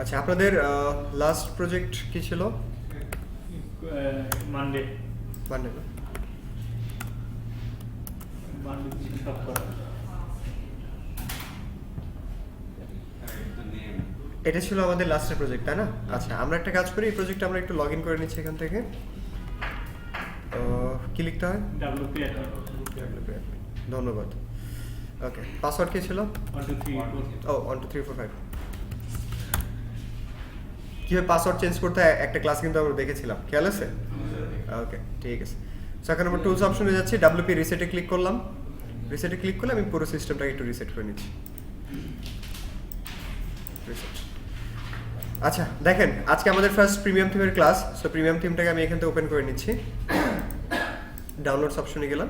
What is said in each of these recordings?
আচ্ছা, আপনাদের last project কি ছিল? মানডে মানে না, সব করা। এটা ছিল আমাদের লাস্টের প্রজেক্ট, তাই না? আচ্ছা, আমরা একটা কাজ করি, এই প্রজেক্টটা আমরা একটু লগ ইন করে নিচ্ছি এখান থেকে। কি লিখতে হয়? WP ধন্যবাদ। ওকে, পাসওয়ার্ড কি ছিল? 1 2 3 4 ও 1 2 3 4 5। কীভাবে পাসওয়ার্ড চেঞ্জ করতে হয় একটা ক্লাস কিন্তু আমরা দেখেছিলাম, খেয়াল আছে? ওকে, ঠিক আছে। সো এখন আমরা টুলস অপশনে যাচ্ছি, WP রিসেটে ক্লিক করলাম। রিসেটে ক্লিক করলে আমি পুরো সিস্টেমটাকে একটু রিসেট করে নিচ্ছি। রিসেট। আচ্ছা, দেখেন আজকে আমাদের ফার্স্ট প্রিমিয়াম থিমের ক্লাস। সো প্রিমিয়াম থিমটাকে আমি এখান থেকে ওপেন করে নিচ্ছি। ডাউনলোডস অপশনে গেলাম।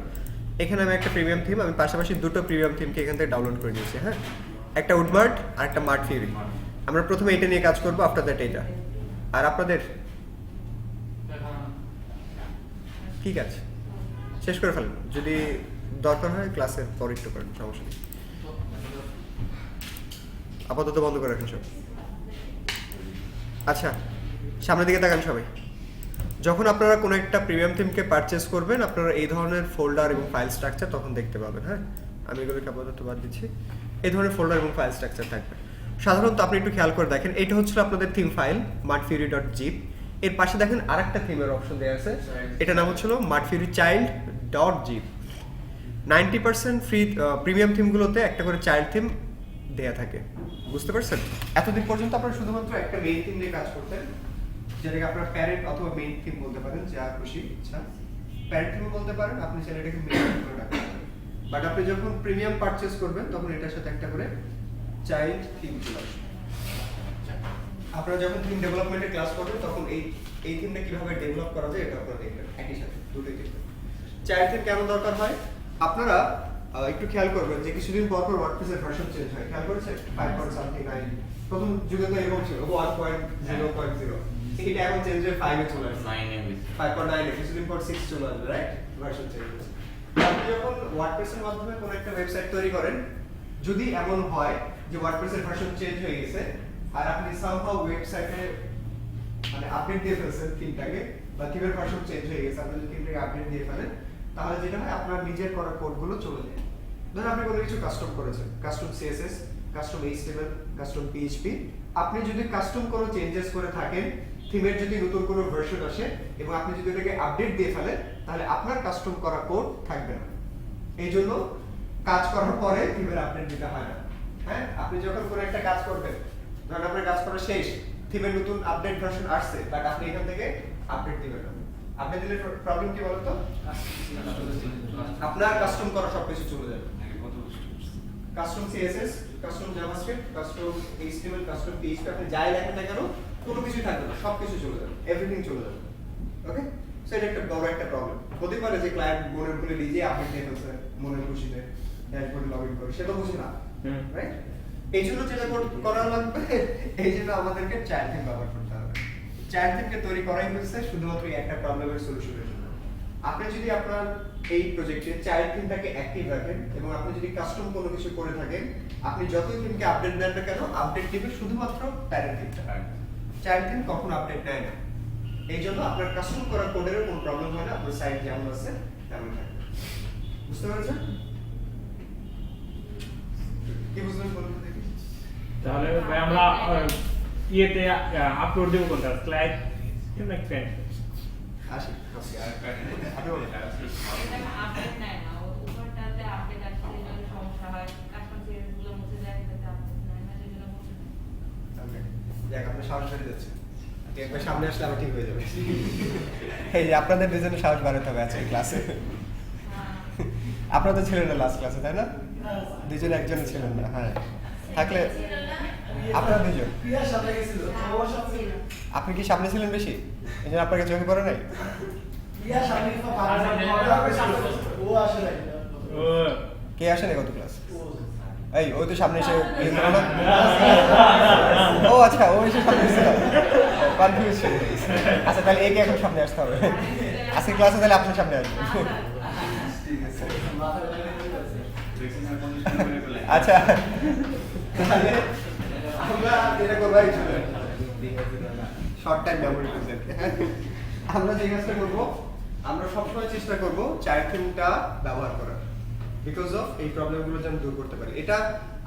এখানে আমি একটা প্রিমিয়াম থিম, আমি পাশাপাশি দুটো প্রিমিয়াম থিমকে এখান থেকে ডাউনলোড করে নিয়েছি। হ্যাঁ, একটা উডমার্ট আর একটা মার্ট ফিউরি। আমরা প্রথমে এটা নিয়ে কাজ করবো, আফটার দ্যাট এটা। আর আপনাদের ঠিক আছে, শেষ করে ফেলেন। যদি দরকার হয় ক্লাসের পর একটু করেন, সমস্যা নেই। আপাতত বন্ধ করে রাখেন সব। আচ্ছা, সামনের দিকে তাকান সবাই। যখন আপনারা কোনো একটা প্রিমিয়াম থিমকে পারচেস করবেন, আপনারা এই ধরনের ফোল্ডার এবং ফাইল স্ট্রাকচার তখন দেখতে পাবেন। হ্যাঁ, আমি এগুলোকে আপাতত বাদ দিচ্ছি। এই ধরনের ফোল্ডার এবং ফাইল স্ট্রাকচার থাকবে। সাধারণত আপনি একটু খেয়াল করে দেখেন, এটা হচ্ছে আপনাদের থিম ফাইল martfury.zip। এর পাশে দেখেন আরেকটা থিমের অপশন দেওয়া আছে, এটা নাম হচ্ছিল martfurychild.zip। 90% ফ্রি প্রিমিয়াম থিমগুলোতে একটা করে চাইল্ড থিম দেয়া থাকে, বুঝতে পারছেন? এতদিন পর্যন্ত আপনারা শুধুমাত্র একটা মেইন থিম নিয়ে কাজ করতেন, যেটাকে আপনারা প্যারেন্ট অথবা মেইন থিম বলতে পারেন, যা খুশি ইচ্ছা। প্যারেন্ট থিম বলতে পারেন, আপনি চাইলে এটাকে মেইন থিম করে রাখতে পারেন। বাট আপনি যখন প্রিমিয়াম পারচেজ করবেন, তখন এটার সাথে একটা করে চাইল্ড থিম চলে আসবে। আপনারা যখন থিম ডেভেলপমেন্টের ক্লাস করবেন, তখন এই থিমটা কিভাবে ডেভেলপ করা যায় এটা আপনারা দেখবেন একই সাথে, দুটোই দেখবেন। চাইল্ড থিম কেন দরকার হয়? আপনারা একটু খেয়াল করবেন যে কিছুদিন পর পর ওয়ার্ডপ্রেসের ভার্সন চেঞ্জ হয়, খেয়াল করেছেন? 5.something9 প্রথম যুগে তো এরকম ছিল 1.0.0, এটা এখন চেঞ্জ হয়ে 5 এ চলে আসছে, 5.9 এ, কিছুদিন পর 6 চলে আসবে, রাইট? ভার্সন চেঞ্জ হচ্ছে। আপনি যখন ওয়ার্ডপ্রেসের মাধ্যমে কোনো একটা ওয়েবসাইট তৈরি করেন, যদি এমন হয় যে ওয়ার্ডপ্রেসের ভার্সন চেঞ্জ হয়ে গেছে আর আপনি সামহাউ ওয়েবসাইটে মানে আপডেট দিয়ে ফেলছেন থিমটাকে, বা থিমের ভার্সন চেঞ্জ হয়ে গেছে, আপনি যদি থিমটাকে আপডেট দিয়ে ফেলেন, তাহলে যেটা হয় আপনার নিজের করা কোডগুলো চলে যায়। ধরুন আপনি কোনো কিছু কাস্টম করেছেন, custom CSS, custom HTML, custom PHP. আপনি যদি কাস্টম কোনো চেঞ্জেস করে থাকেন, থিমের যদি নতুন কোনো ভার্সন আসে এবং আপনি যদি এটাকে আপডেট দিয়ে ফেলেন, তাহলে আপনার কাস্টম করা কোড থাকবে না। এই জন্য কাজ করার পরে থিমের আপডেট দিতে হয় না। হ্যাঁ, আপনি যখন কোনো একটা কাজ করবেন, ধরুন আপনার কাজ করা শেষ, থিমের নতুন আপডেট ভার্সন আসছে, বাট আপনি এখান থেকে আপডেট দিবেন না। আপনি দিলে প্রবলেম কি বলতো? আপনার কাস্টম করা সবকিছু চলে যাবে। Custom CSS, custom JavaScript, custom HTML, custom PHP, আপনি যাই লেখেন না কেন, কোনো কিছু থাকবে না, সবকিছু চলে যাবে, এভরিথিং চলে যাবে। ওকে, সো এটা একটা বড় একটা প্রবলেম। হতে পারে যে ক্লায়েন্ট মনের ভুলে নিজে আপডেট দিয়ে ফেলছে, মনের খুশিতে ড্যাশবোর্ডে লগ ইন করে, সেটা বুঝি না, রাইট? এই জন্য যেটা করা লাগবে, এই জন্য আমাদেরকে চাইল্ড থিম ব্যবহার করতে হবে। চাইল্ড থিমকে তৈরি করাই হচ্ছে শুধুমাত্র একটা প্রবলেমের সলিউশনের জন্য। আপনি যদি আপনার এই প্রজেক্টে চাইল্ড থিমটাকে অ্যাক্টিভ রাখেন এবং আপনি যদি কাস্টম কোনো কিছু করে থাকেন, আপনি যতই থিমকে আপডেট দেন না কেন, আপডেট দিবে শুধুমাত্র প্যারেন্ট থিমটা। চাইল্ড থিম কখনো আপডেট নেয় না। এই জন্য আপনার কাস্টম করা কোডেরও কোনো প্রবলেম হয় না, আপনার সাইট যেমন আছে তেমন থাকবে। বুঝতে পেরেছেন? কি বুঝলেন বলুন দেখি? তাহলে ভাই আমরা ইয়েতে আপলোড দেব কোনটা? স্লাইড কিংবা ক্যান? আসি আপনি বলুন। এটা আপডেট নেয় না, উপরটাতে আপডেট আসলে যদি সমস্যা হয়, কাস্টম সিরিজগুলো মুছে যায়, সেটাতে আপডেট নেয় না, যেগুলো মুছে যায়। ওকে, যাক আপনার সাহস বেড়ে যাচ্ছে। একবার সামনে আসলে আবার ঠিক হয়ে যাবে। এই যে আপনাদের দুজনে সাহস বাড়াতে হবে আজকে ক্লাসে। আপনারা তো ছিলেন না লাস্ট ক্লাসে, তাই না? দুজনে একজনে ছিলেন না। হ্যাঁ, থাকলে আপনারা দুজন। আপনি কি সামনে ছিলেন বেশি, এই জন্য আপনাকে চোখে পড়ে নাই? কে আসে নাই গত ক্লাস? এই ওই তো সামনে এসে ও আচ্ছা, ও এসে সামনে এসে কনফিউজ হয়ে গেছে। আচ্ছা, তাহলে একে এখন সামনে আসতে হবে। আজকে ক্লাসে তাহলে আপনার সামনে আসবে। আচ্ছা, আমরা যেটা করবো শর্ট টাইম মেমোরি আমরা যে কাজটা করবো, আমরা সবসময় চেষ্টা করব চাইল্ড থিমটা ব্যবহার করার, বিকজ অফ এই প্রবলেমগুলো যেন দূর করতে পারি। এটা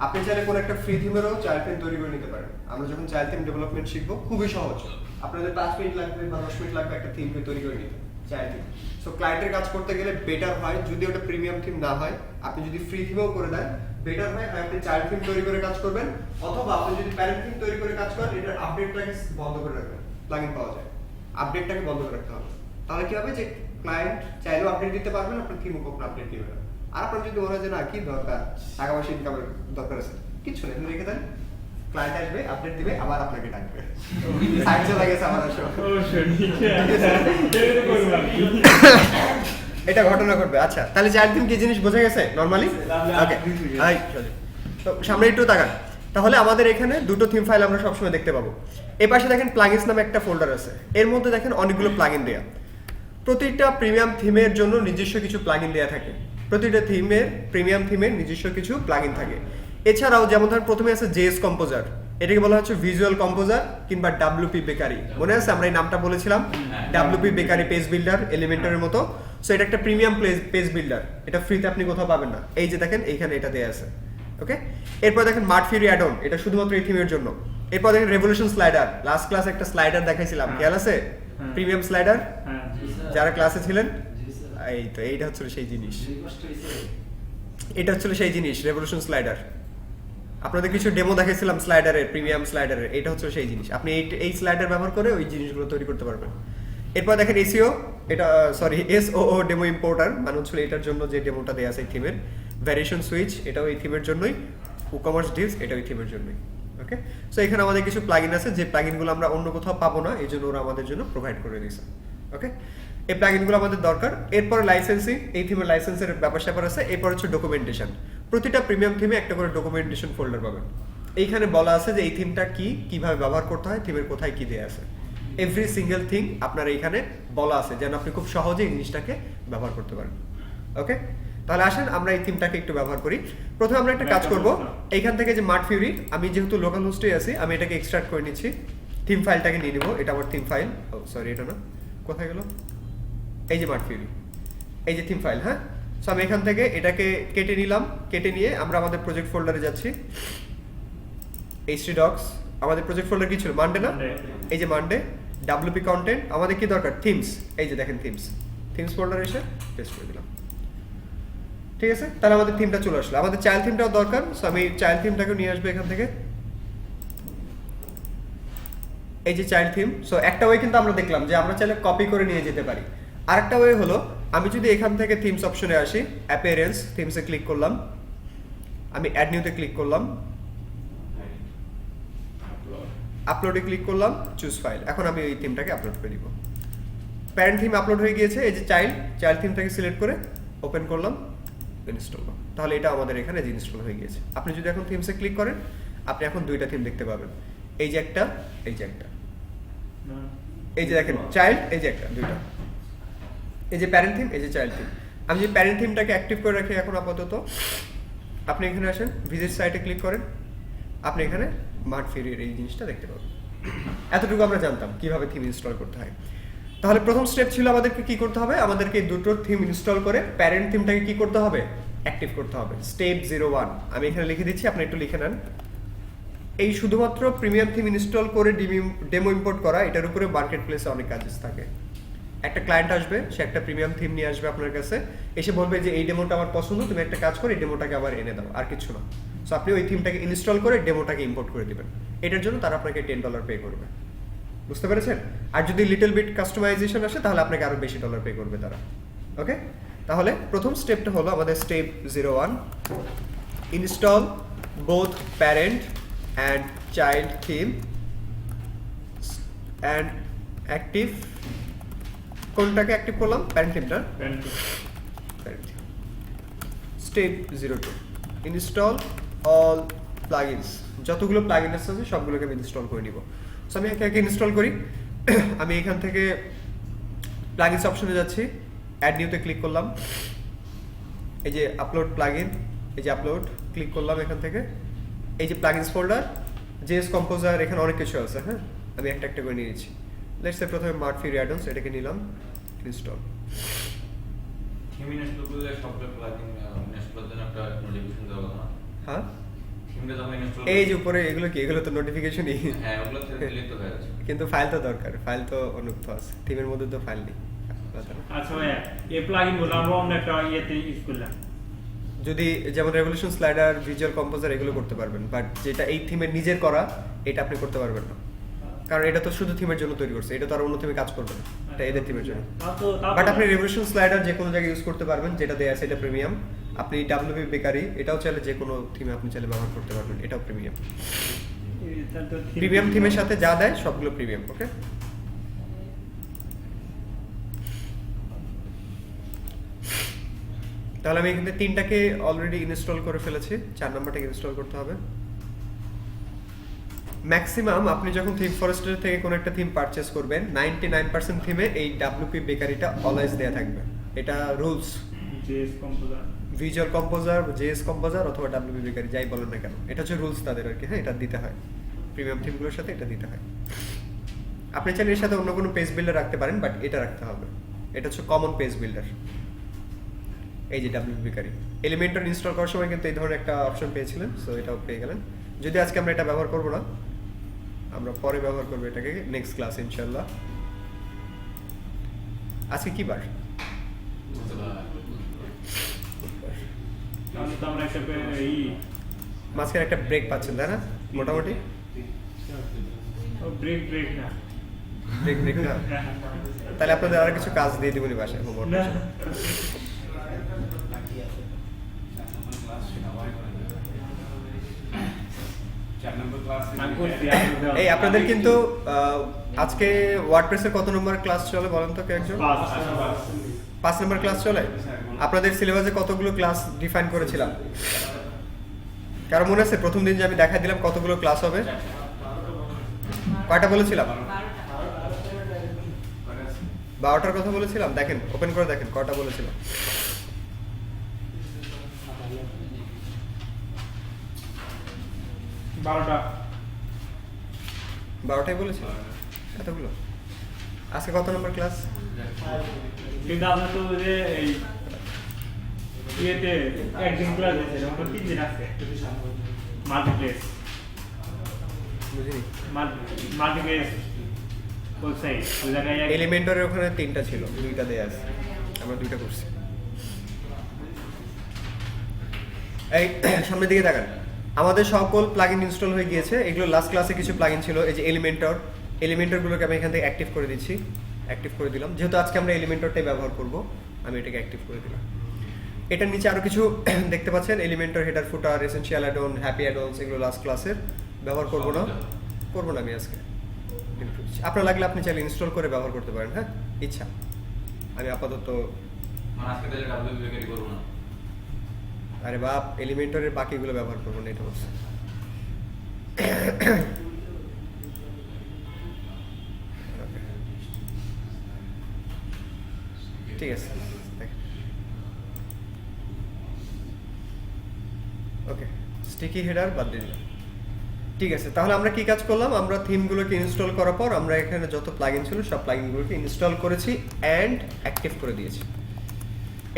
আপনি চাইলে কোনো একটা ফ্রি থিমেরও চাইল্ড থিম তৈরি করে নিতে পারেন। আমরা যখন চাইল্ড থিম ডেভেলপমেন্ট শিখবো খুবই সহজ, আপনাদের 5 মিনিট লাগবে বা 10 মিনিট লাগবে একটা থিম তৈরি করে নিতে চাইল্ড থিম। সো ক্লায়েন্টের কাজ করতে গেলে বেটার হয় যদি ওটা প্রিমিয়াম থিম না হয়, আপনি যদি ফ্রি থিমেও করে দেন বেটার হয় আপনি চাইল্ড থিম তৈরি করে কাজ করবেন, অথবা আপনি যদি প্যারেন্ট থিম তৈরি করে কাজ করেন এটার আপডেটটাকে বন্ধ করে রাখবেন। প্লাগইন পাওয়া যায়, আপডেটটাকে বন্ধ করে রাখতে হবে। তাহলে কি হবে যে ক্লায়েন্ট চাইলেও আপডেট দিতে পারবেন, আপনার থিমও কখনো আপডেট দিবে না। আর আপনার যদি মনে হয় যে না কি দরকার, টাকা পয়সা ইনকামের দরকার আছে, কিছু নেই, রেখে দেন, ক্লায়েন্ট আসবে আপডেট দিবে আবার আপনাকে ডাকবে। সাইড চলে গেছে আমার আসলে এটা ঘটনা ঘটবে। আচ্ছা তাহলে চাইল্ড থিম কি জিনিস বোঝা গেছে নরমালি? ওকে তো সামনে একটু তাকান। তাহলে আমাদের এখানে দুটো থিম ফাইল আমরা সবসময় দেখতে পাবো। এই পাশে দেখেন প্লাগইনস নামে একটা ফোল্ডার আছে, এর মধ্যে দেখেন অনেকগুলো প্লাগইন দেয়া। প্রতিটা প্রিমিয়াম থিমের জন্য নিজস্ব কিছু প্লাগইন দেয়া থাকে, প্রতিটা থিমের প্রিমিয়াম থিমের নিজস্ব কিছু প্লাগইন থাকে। এছাড়াও যেমন ধরেন প্রথমে আছে জেএস কম্পোজার, এটাকে বলা হচ্ছে ভিজুয়াল কম্পোজার কিংবা ডাব্লিউপি বেকারি। মনে আছে আমরা এই নামটা বলেছিলাম, ডাব্লিউপি বেকারি পেজ বিল্ডার এলিমেন্টরের মতো। সো এটা একটা প্রিমিয়াম পেজ বিল্ডার, এটা ফ্রিতে আপনি কোথাও পাবেন না। এই যে দেখেন এইখানে এটা দেয়া আছে। ওকে, এরপর দেখেন মাড ফিউরি অ্যাড অন, এটা শুধুমাত্র এই থিমের জন্য। এরপর দেখেন রেভলিউশন স্লাইডার, লাস্ট ক্লাসে একটা স্লাইডার দেখাইছিলাম, খেয়াল আছে? প্রিমিয়াম স্লাইডার, যারা ক্লাসে ছিলেন, এই তো এইটা হচ্ছে সেই জিনিস, এটা হচ্ছে সেই জিনিস রেভলিউশন স্লাইডার। আপনাদের কিছু ডেমো দেখাইছিলাম স্লাইডারের, প্রিমিয়াম স্লাইডারের, এটা হচ্ছে সেই জিনিস। আপনি এই স্লাইডার ব্যবহার করে ওই জিনিসগুলো তৈরি করতে পারবেন। এরপর দেখেন এসইও, এটা সরি এসওও ডেমো ইম্পোর্টার, মানে হচ্ছে এটার জন্য যে ডেমোটা দেয়া আছে এই থিমের। ভ্যারিয়েশন সুইচ, এটাও এই থিমের জন্যই। ই-কমার্স ডিভস, এটাও এই থিমের জন্যই। ওকে, সো এখানে আমাদের কিছু প্লাগইন আছে যে প্লাগইনগুলো আমরা অন্য কোথাও পাবো না, এই জন্য ওরা আমাদের জন্য প্রোভাইড করে দিয়েছে। ওকে, এই প্লাগইনগুলো আমাদের দরকার। এরপর লাইসেন্সিং, এই থিমের লাইসেন্সের ব্যাপার আছে। এরপর হচ্ছে ডকুমেন্টেশন, প্রতিটা প্রিমিয়াম থিমে একটা করে ডকুমেন্টেশন ফোল্ডার পাবেন। এইখানে বলা আছে যে এই থিমটা কি, কিভাবে ব্যবহার করতে হয়, থিমের কোথায় কি দেয়া আছে, এভরি সিঙ্গেল থিং আপনার এইখানে বলা আছে, যেন আপনি খুব সহজে এই জিনিসটাকে ব্যবহার করতে পারেন। ওকে, তাহলে আসেন আমরা এই থিমটাকে একটু ব্যবহার করি। প্রথমে আমরা একটা কাজ করব, এইখান থেকে যে মাড ফিউরি, আমি যেহেতু লোকাল হোস্টে আছি আমি এটাকে এক্সট্রাক্ট করে নিচ্ছি, থিম ফাইলটাকে নিয়ে নিব। এটা আমার থিম ফাইল, ও সরি এটা না, কোথায় গেল, এই যে মাড ফিউরি, এই যে থিম ফাইল। হ্যাঁ, সো আমি এখান থেকে এটাকে কেটে নিলাম, কেটে নিয়ে আমরা আমাদের প্রজেক্ট ফোল্ডারে যাচ্ছি। htdocs, আমাদের প্রজেক্ট ফোল্ডার কি ছিল, মানডে না? এই যে মানডে, wp কন্টেন্ট, আমাদের কি দরকার, থিমস, এই যে দেখেন থিমস ফোল্ডারে এসে পেস্ট করে দিলাম। ঠিক আছে, তাহলে আমাদের থিমটা চলে আসলো। আমাদের চাইল্ড থিমটাও দরকার, সো আমি চাইল্ড থিমটাকে নিয়ে আসবো এখান থেকে। এই যে চাইল্ড থিম, সো একটা ওয়ে কিন্তু আমরা দেখলাম যে আমরা চাইলে কপি করে নিয়ে যেতে পারি। আরেকটা ওয়ে হলো আমি যদি এখান থেকে থিমস অপশনে আসি, অ্যাপিয়ারেন্স, থিমসে ক্লিক করলাম, আমি অ্যাড নিউতে ক্লিক করলাম, আপলোডে ক্লিক করলাম, চুজ ফাইল। এখন আমি এই থিমটাকে আপলোড করে দিব। প্যারেন্ট থিম আপলোড হয়ে গিয়েছে। এই যে চাইল্ড থিমটাকে সিলেক্ট করে ওপেন করলাম, ইনস্টল। তাহলে এটা আমাদের এখানে ইনস্টল হয়ে গিয়েছে। আপনি যদি এখন থিমসে ক্লিক করেন, আপনি এখন দুইটা থিম দেখতে পাবেন, এই যে একটা, এই যে একটা, এই যে দেখেন চাইল্ড, এই যে একটা, দুইটা, এই যে প্যারেন্ট থিম, এই যে চাইল্ড থিম। আমি যে প্যারেন্ট থিমটাকে অ্যাক্টিভ করে রাখি এখন আপাতত, আপনি এখানে আসেন, ভিজিট সাইটে ক্লিক করেন, আপনি এখানে মাড ফিউরির এই জিনিসটা দেখতে পাবেন। এতটুকু আমরা জানতাম কিভাবে থিম ইনস্টল করতে হয়। তাহলে প্রথম স্টেপ ছিল আমাদেরকে কি করতে হবে, আমাদেরকে এই দুটো থিম ইনস্টল করে প্যারেন্ট থিমটাকে কি করতে হবে, অ্যাক্টিভ করতে হবে। স্টেপ 01 আমি এখানে লিখে দিচ্ছি, আপনি একটু লিখে নেন। এই শুধুমাত্র প্রিমিয়াম থিম ইনস্টল করে ডেমো ইম্পোর্ট করা, এটার উপরে মার্কেট প্লেসে অনেক কাজেস থাকে। একটা ক্লায়েন্ট আসবে, সে একটা প্রিমিয়াম থিম নিয়ে আসবে আপনার কাছে, এসে বলবে যে এই ডেমোটা আমার পছন্দ, তুমি একটা কাজ করে এই ডেমোটাকে আবার এনে দাও, আর কিছু না। সো আপনি ওই থিমটাকে ইনস্টল করে ডেমোটাকে ইম্পোর্ট করে দিবেন। এটার জন্য তারা আপনাকে $10 পে করবে, বুঝতে পেরেছেন? আর যদি লিটল বিট কাস্টমাইজেশন আসে তাহলে আপনাকে আরো বেশি ডলার পে করবে তারা। ওকে, তাহলে প্রথম স্টেপটা হলো আমাদের step 01, install both parent and child theme and active. কোনটাকে অ্যাক্টিভ করলাম, প্যারেন্ট থিমটা। স্টেপ 02, ইনস্টল অল প্লাগইনস, যতগুলো প্লাগইন আছে সবগুলোকে আমি ইনস্টল করে নিব। সো আমি একে একে ইনস্টল করি। আমি এখান থেকে প্লাগইনস অপশনে যাচ্ছি, অ্যাড নিউতে ক্লিক করলাম, এই যে আপলোড প্লাগইন, এই যে আপলোড ক্লিক করলাম এখান থেকে, এই যে প্লাগইনস ফোল্ডার, জেএস কম্পোজার এখানে অনেক কিছু আছে, হ্যাঁ আমি একটা একটা করে নিয়ে নিচ্ছি। লেটস সে প্রথমে মার্ট ফ্রি অ্যাডন্স এটাকে নিলাম, ইনস্টল। থিম ইনস্টল করলে সবগুলো প্লাগইন ইনস্টলের জন্য একটা নোটিফিকেশন দেওয়া কথা না? হ্যাঁ থিমটা যখন ইনস্টল এই যে উপরে এগুলো কি, এগুলো তো নোটিফিকেশনই, হ্যাঁ ওগুলো দিলে তো হয়ে যাচ্ছে। কিন্তু ফাইল তো দরকার, ফাইল তো অনুক্ত আছে, থিমের মধ্যে তো ফাইল নেই। আচ্ছা ভাইয়া এই প্লাগইন গুলো আমরা অন্য একটা ইয়েতে ইউজ করলাম, যদি যেমন রেভলিউশন স্লাইডার, ভিজুয়াল কম্পোজার এগুলো করতে পারবেন, বাট যেটা এই থিমের নিজের করা এটা আপনি করতে পারবেন না, কারণ এটা তো শুধু থিমের জন্য তৈরি করছে, এটা তো আর অন্য থিমে কাজ করবে না, এটা এদের থিমের জন্য। বাট আপনি রেভলিউশন স্লাইডার যে কোনো জায়গায় ইউজ করতে পারবেন, যেটা দেয়া আছে এটা প্রিমিয়াম। আপনি ডাব্লিউপি বেকারি এটাও চাইলে যে কোনো থিমে আপনি চাইলে ব্যবহার করতে পারবেন, এটাও প্রিমিয়াম। প্রিমিয়াম থিমের সাথে যা দেয় সবগুলো প্রিমিয়াম, ওকে। তাহলে আমি এখানে তিনটাকে অলরেডি ইনস্টল করে ফেলেছি, 4 নম্বরটাকে ইনস্টল করতে হবে। ম্যাক্সিমাম আপনি যখন থিম ফরেস্টার থেকে কোনো একটা থিম পারচেজ করবেন 99% থিমে এই ডাব্লিউপি বেকারিটা অলওয়েজ দেয়া থাকবে, এটা rules. JS composer, visual composer, JS composer অথবা ডাব্লিউপি বেকারি যাই বলেন না কেন, এটা হচ্ছে রুলস তাদের আর কি, হ্যাঁ এটা দিতে হয়, প্রিমিয়াম থিমগুলোর সাথে এটা দিতে হয়। আপনি চাইলে এর সাথে অন্য কোনো পেজ বিল্ডার রাখতে পারেন, বাট এটা রাখতে হবে, এটা হচ্ছে কমন পেজ বিল্ডার। এই যে ডাব্লিউপি বেকারি এলিমেন্টর ইনস্টল করার সময় কিন্তু এই ধরনের একটা অপশন পেয়েছিলেন, সো এটাও পেয়ে গেলেন। যদি আজকে আমরা এটা ব্যবহার করব না, আমরা পরে ব্যবহার করবো এটাকে নেক্সট ক্লাস ইনশাআল্লাহ। আজকে কি বার? তাহলে তো আমরা একটা এই মাঝখানে একটা ব্রেক পাচ্ছেন তাই না? মোটামুটি ব্রেক ব্রেক না, ব্রেক না, তাহলে আপনাদের আর কিছু কাজ দিয়ে দিবনি বাসায় হোমওয়ার্ক। না এই আপনাদের কিন্তু আজকে ওয়ার্ডপ্রেসের কত নম্বর ক্লাস চলে বলেন তো কেউ একজন? 5 নম্বর ক্লাস চলে। আপনাদের সিলেবাসে কতগুলো ক্লাস ডিফাইন করেছিলাম? কারো মনে আছে প্রথম দিন যে আমি দেখা দিলাম কতগুলো ক্লাস হবে? কয়টা বলেছিলাম? 12টার কথা বলেছিলাম। দেখেন ওপেন করে দেখেন কয়টা বলেছিলাম। 12টাই বলেছিলাম, এতগুলো। আজকে কত নম্বর ক্লাস? কিন্তু আপনার তো যে এই ইয়েতে একদিন ক্লাস আছে, যেমন 3 দিন আছে মাল্টিপ্লেস, বুঝিনি। মাল্টিপ্লেস ওয়েবসাইট ওই জায়গায় এলিমেন্টরের ওখানে 3টা ছিল, 2টা দেয়া আছে, আমরা 2টা করছি। এই সামনের দিকে তাকান, আমাদের সকল প্লাগইন ইনস্টল হয়ে গিয়েছে। এগুলো লাস্ট ক্লাসে কিছু প্লাগইন ছিল, এই যে এলিমেন্টরগুলোকে আমি এখান থেকে অ্যাক্টিভ করে দিচ্ছি, অ্যাক্টিভ করে দিলাম। যেহেতু আজকে আমরা এলিমেন্টরটাই ব্যবহার করব, আমি এটাকে অ্যাক্টিভ করে দিলাম। এটার নিচে আরো কিছু দেখতে পাচ্ছেন, এলিমেন্টর, হেডার, ফুটার, এসেনশিয়াল অ্যাডন, হ্যাপি অ্যাডনস, এগুলো লাস্ট ক্লাসের ব্যবহার করব না আমি আজকে। আপনার লাগলে আপনি চাইলে ইনস্টল করে ব্যবহার করতে পারেন, হ্যাঁ ইচ্ছা। আমি আপাতত আজকে তাহলে ডাব্লিউপি বেকারি করব না। আরে বাপ, এলিমেন্টরের বাকিগুলো ব্যবহার করবো না, এটা বলছে। ঠিক আছে, ওকে, স্টিকি হেডার বাদ দিয়ে দিলাম। ঠিক আছে, তাহলে আমরা কি কাজ করলাম? আমরা থিমগুলোকে ইনস্টল করার পর আমরা এখানে যত প্লাগইন ছিল সব প্লাগইনগুলোকে ইনস্টল করেছি অ্যান্ড অ্যাক্টিভ করে দিয়েছি।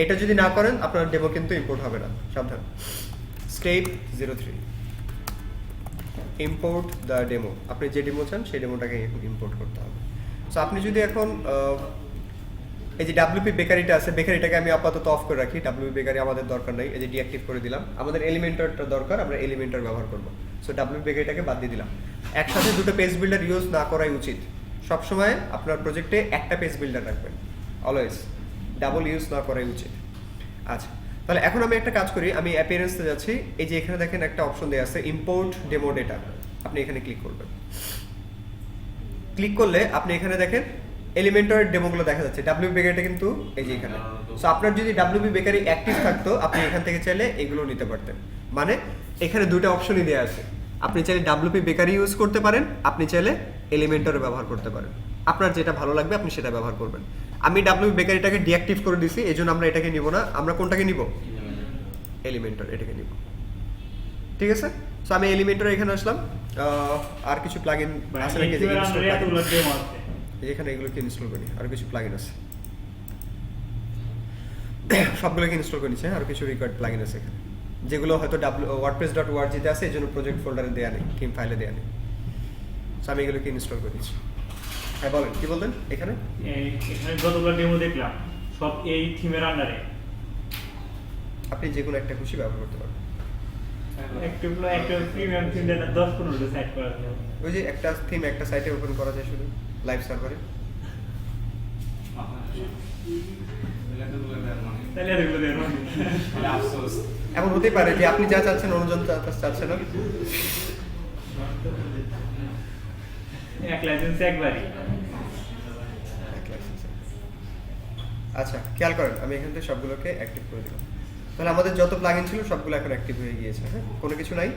এটা যদি না করেন আপনার ডেমো কিন্তু ইম্পোর্ট হবে না, সাবধান। Step 03, import the demo. আপনি যে ডেমো চান সেই ডেমোটাকে ইম্পোর্ট করতে হবে। সো আপনি যদি এখন এই যে ডাব্লিউপি বেকারিটা আছে, বেকারিটাকে আমি আপাতত অফ করে রাখি, ডাব্লিউপি বেকারি আমাদের দরকার নাই, এই যে ডিঅ্যাক্টিভ করে দিলাম। আমাদের এলিমেন্টরটা দরকার, আমরা এলিমেন্টর ব্যবহার করব। সো ডাব্লিউপি বেকারিটাকে বাদ দিয়ে দিলাম। একসাথে দুটো পেজ বিল্ডার ইউজ না করাই উচিত। সবসময় আপনার প্রজেক্টে একটা পেজ বিল্ডার রাখবেন, অলওয়েজ, ডাবল ইউজ না করাই উচিত। আচ্ছা, তাহলে এখন আমি একটা কাজ করি, আমি অ্যাপিয়ারেন্সে যাচ্ছি। এই যে এখানে দেখেন একটা অপশন দেওয়া আছে ইম্পোর্ট ডেমো ডেটা, আপনি এখানে ক্লিক করবেন। ক্লিক করলে আপনি এখানে দেখেন এলিমেন্টরের ডেমোগুলো দেখা যাচ্ছে। ডাব্লিউপি বেকারিটা কিন্তু এই যে এখানে। সো আপনার যদি ডাব্লিউপি বেকারি অ্যাক্টিভ থাকতো আপনি এখান থেকে চাইলে এগুলো নিতে পারতেন। মানে এখানে দুটো অপশনই দেওয়া আছে, আপনি চাইলে ডাব্লিউপি বেকারি ইউজ করতে পারেন, আপনি চাইলে এলিমেন্টরে ব্যবহার করতে পারেন। আপনার যেটা ভালো লাগবে আপনি সেটা ব্যবহার করবেন। আমি ডাব্লিউপি বেকারিটাকে ডিঅ্যাক্টিভ করে দিছি, এই জন্য আমরা এটাকে নিব না। আমরা কোনটাকে নিব? এলিমেন্টর, এটাকে নিব। ঠিক আছে। সো আমি এলিমেন্টর এখানে আসলাম। আর কিছু প্লাগইন আছে নাকি যে ইনস্টল এতগুলো ডেমো আছে। এখানে এগুলোকে ইনস্টল করি, আর কিছু প্লাগইন আছে সবগুলোকে ইনস্টল করে নিচ্ছে। আর কিছু রিকোয়ার্ড প্লাগইন আছে এখানে যেগুলো হয়তো wordpress.org তে আছে, এই জন্য প্রজেক্ট ফোল্ডারে দেয়া নেই, থিম ফাইলে দেয়া নেই। সো আমি এগুলোকে ইনস্টল করে দিচ্ছি। হ্যাঁ বলেন, কি বললেন? এখানে এখানে যতগুলো ডেমো দেখলাম সব এই থিমের আন্ডারে। আপনি যে কোনো একটা খুশি ব্যবহার করতে পারবেন। একটা প্রিমিয়াম থিম 10-15টা সেট করা যায়। ওই যে একটা থিম একটা সাইটে ওপেন করা যায় শুধু লাইভ সার্ভারে। তাহলে আর এগুলো দেখো আফসোস এমন হতেই পারে যে আপনি যা চাচ্ছেন অন্যজন চাচ্ছে না। এক লাইসেন্স একবারই। আচ্ছা খেয়াল করেন, আমি এখান থেকে সবগুলোকে অ্যাক্টিভ করে দিলাম। তাহলে আমাদের যত প্লাগইন ছিল সবগুলো এখন অ্যাক্টিভ হয়ে গিয়েছে। হ্যাঁ, কোনো কিছু নাই।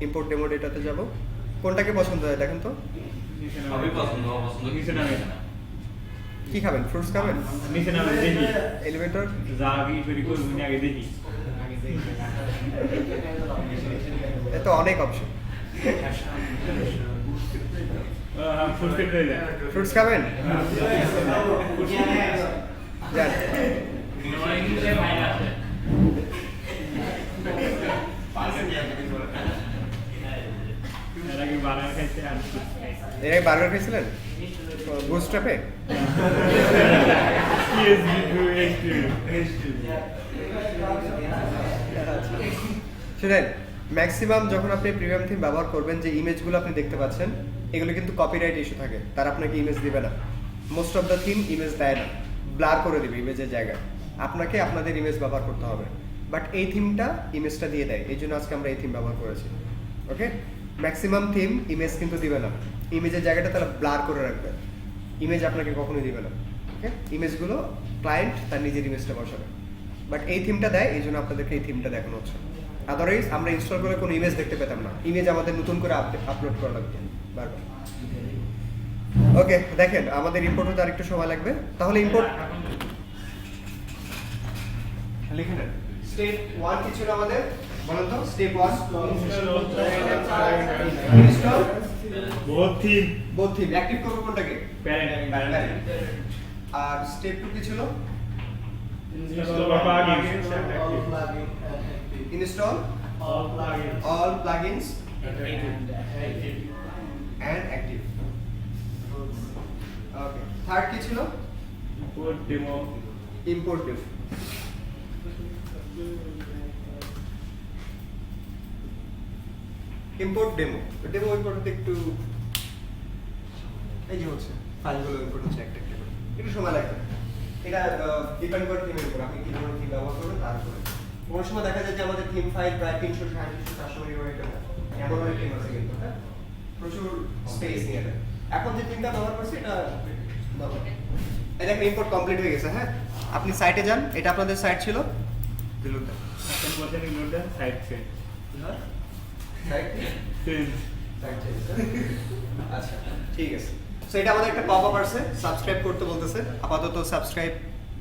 ইম্পোর্ট ডেমো ডেটাতে যাব। কোনটাকে পছন্দ হয় দেখেন তো। সবই পছন্দ, পছন্দ নিচে নামে কি খাবেন? ফ্রুটস খাবেন? নিচে নামে দেখি এলিভেটর যা আগে তৈরি করবো আগে দেখি। এত অনেক অপশন। ফুলফিল হয়ে যায়। ফ্রুটস খাবেন? যান। এর আগে বার্গার খাইছে আর এর আগে বার্গার খেয়েছিলেন বুস্ট্র্যাপে? শুনেন, ম্যাক্সিমাম যখন আপনি প্রিমিয়াম থিম ব্যবহার করবেন, যে ইমেজগুলো আপনি দেখতে পাচ্ছেন এগুলো কিন্তু কপিরাইট ইস্যু থাকে, তারা আপনাকে ইমেজ দিবে না। Most of the theme image দেয় না, ব্লার করে দিবে ইমেজের জায়গায়। আপনাকে আপনাদের ইমেজ ব্যবহার করতে হবে। বাট এই থিমটা ইমেজটা দিয়ে দেয়, এই জন্য আজকে আমরা এই থিম ব্যবহার করেছি। ওকে, ম্যাক্সিমাম থিম ইমেজ কিন্তু দিবে না, ইমেজের জায়গাটা তারা ব্লার করে রাখবে, ইমেজ আপনাকে কখনোই দিবে না। ওকে, ইমেজগুলো ক্লায়েন্ট তার নিজের ইমেজটা বসাবে। বাট এই থিমটা দেয়, এই জন্য আপনাদেরকে এই থিমটা দেখানো হচ্ছে। আদারওয়াইজ আমরা ইনস্টল করে কোনো ইমেজ দেখতে পেতাম না, ইমেজ আমাদের নতুন করে আপলোড করা লাগবে বারবার। ওকে, দেখেন আমাদের ইম্পোর্ট হতে আরেকটু সময় লাগবে। তাহলে ইম্পোর্ট লিখে নেন। স্টেপ 1 কি ছিল আমাদের? বলেন তো। Step 1 install both theme. Active করব কোনটাকে? প্যারেন্ট। আর স্টেপ 2 কি ছিল? Install all plugins and active. Okay, third কি ছিল? Import demo. Import demo. Import demo import একটু এই যে হচ্ছে ফাইলগুলো ইম্পোর্ট হচ্ছে একটা একটা করে, একটু সময় লাগবে। এটা ডিপেন্ড করে থিমের উপর, আপনি কি ধরনের থিম ব্যবহার করবেন তার উপরে। কোনো সময় দেখা যায় যে আমাদের থিম ফাইল প্রায় 300-400 মেগাবাইট এমন অনেক থিম আছে কিন্তু, হ্যাঁ, প্রচুর স্পেস নিয়ে নেয়। এখন যে থিমটা ব্যবহার করছি এটা এই দেখেন ইম্পোর্ট কমপ্লিট হয়ে গেছে। হ্যাঁ, আপনি সাইটে যান, এটা আপনাদের সাইট ছিল, দিলুন না এখন বলছেন ইগনোরটা সাইড চেঞ্জ। Site change. আচ্ছা ঠিক আছে। সো এটা আমাদের একটা পপআপ আসছে, সাবস্ক্রাইব করতে বলতেছে। আপাতত সাবস্ক্রাইব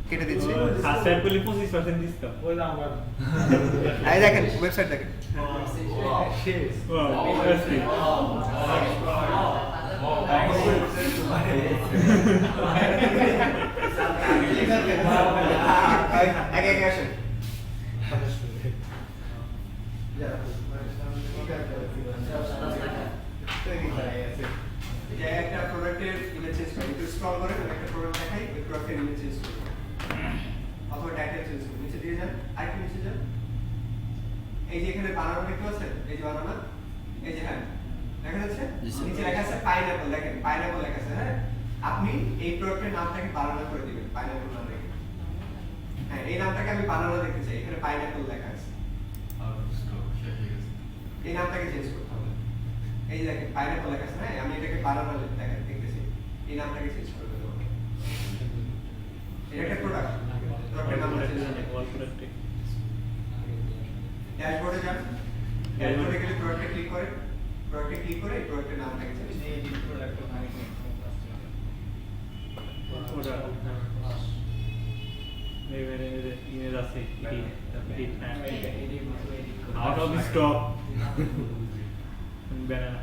কেটে দিচ্ছি। সাবস্ক্রাইব করলে 25% ডিসকাউন্ট। ওই না আমার। এই দেখেন ওয়েবসাইট দেখেন। আগে আগে আসেন। যে একটা প্রোডাক্টের ইমেজ চেঞ্জ করি, একটু স্ক্রল করেন, একটা প্রোডাক্ট দেখাই, ওই প্রোডাক্টের ইমেজ চেঞ্জ করি অথবা টাইটেল চেঞ্জ করি। নিচে দিয়ে যান, আরেকটু নিচে যান। এই যে এখানে বানানো দেখতে পাচ্ছেন, এই যে বানানো, এই যে হ্যাঁ দেখা যাচ্ছে নিচে লেখা আছে পাইনাপল। দেখেন পাইনাপল লেখা আছে। হ্যাঁ, আপনি এই প্রোডাক্টের নামটাকে বানানো করে দিবেন, পাইনাপল নাম রেখে। হ্যাঁ, এই নামটাকে আমি বানানো দেখতে চাই, এখানে পাইনাপল লেখা আছে, এই নামটাকে চেঞ্জ করতে হবে। এই যে দেখেন পাইনাপল লেখা আছে। হ্যাঁ, আমি এটাকে বানানো দেখতে চাই, এই নামটাকে চেঞ্জ করে দেবো। এটা একটা প্রোডাক্ট, প্রোডাক্টের নামটা চেঞ্জ করতে হবে। ড্যাশবোর্ডে যান, ড্যাশবোর্ডে গেলে প্রোডাক্টে ক্লিক করেন, প্রোডাক্টে ক্লিক করে এই প্রোডাক্টের নামটাকে চেঞ্জ করুন। এই প্রোডাক্টের নাম ইমেজ আছে আউট অফ স্টক। banana.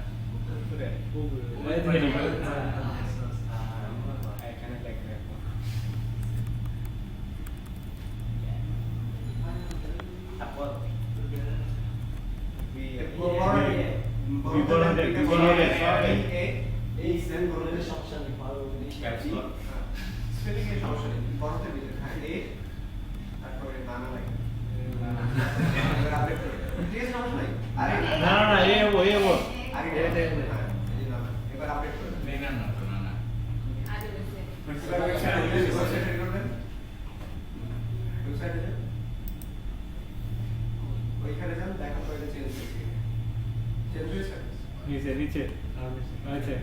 না না এ হবো এবার আপডেট করবেন আগে বলছে ওইখানে যান দেখা করে চেঞ্জ হয়েছে চেঞ্জ হয়েছে নিচে আচ্ছা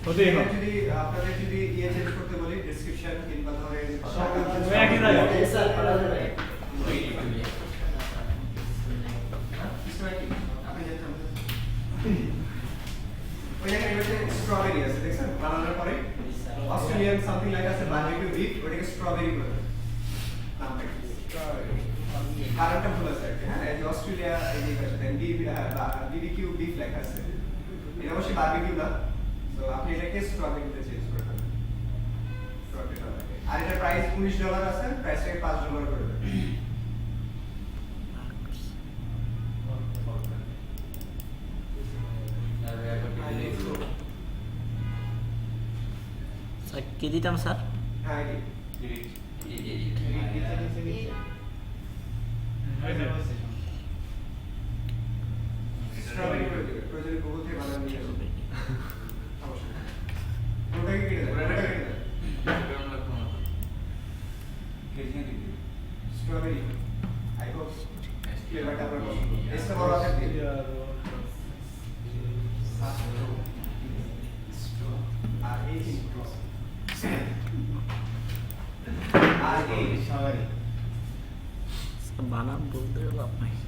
হতেই হবে যদি আপনাদের যদি ইয়ে চেঞ্জ করতে বলি ডেসক্রিপশন কিংবা ধরেন ওই একই জায়গায়। আপনি যেটা ওই জায়গায় স্ট্রবেরি আছে দেখছেন বানানোর পরে অস্ট্রেলিয়ান সামথিং লাইক আছে বারবিকিউ বিফ ওটাকে স্ট্রবেরি বলে নামটা কারণটা ভুল আছে আর কি, হ্যাঁ এই যে অস্ট্রেলিয়া এই যে পাশে দেন বিবিকিউ বিফ লেখা আছে এটা অবশ্যই বারবিকিউ না, তো আপনি এটাকে স্ট্রবেরিতে চেঞ্জ করে দেবেন স্ট্রবেরি আর এটা প্রাইস $19 আছে, প্রাইসটাকে $5 করে দেবেন। স্যার কি দিতাম স্যার? হ্যাঁ স্ট্রবেরি করে দেবেন, প্রয়োজনে গুগল থেকে বানান নিয়ে আসবেন, সমস্যা নেই। ওটাকে কেটে দেবেন, ওটাকে কেটে দেবেন। স্ট্রবেরি আই হোপ ফ্লেভারটা আপনার পছন্দ। এসটা বড় আছে দিয়ে আর এই আর এই স্যার বানান বলতে হবে আপনাকে।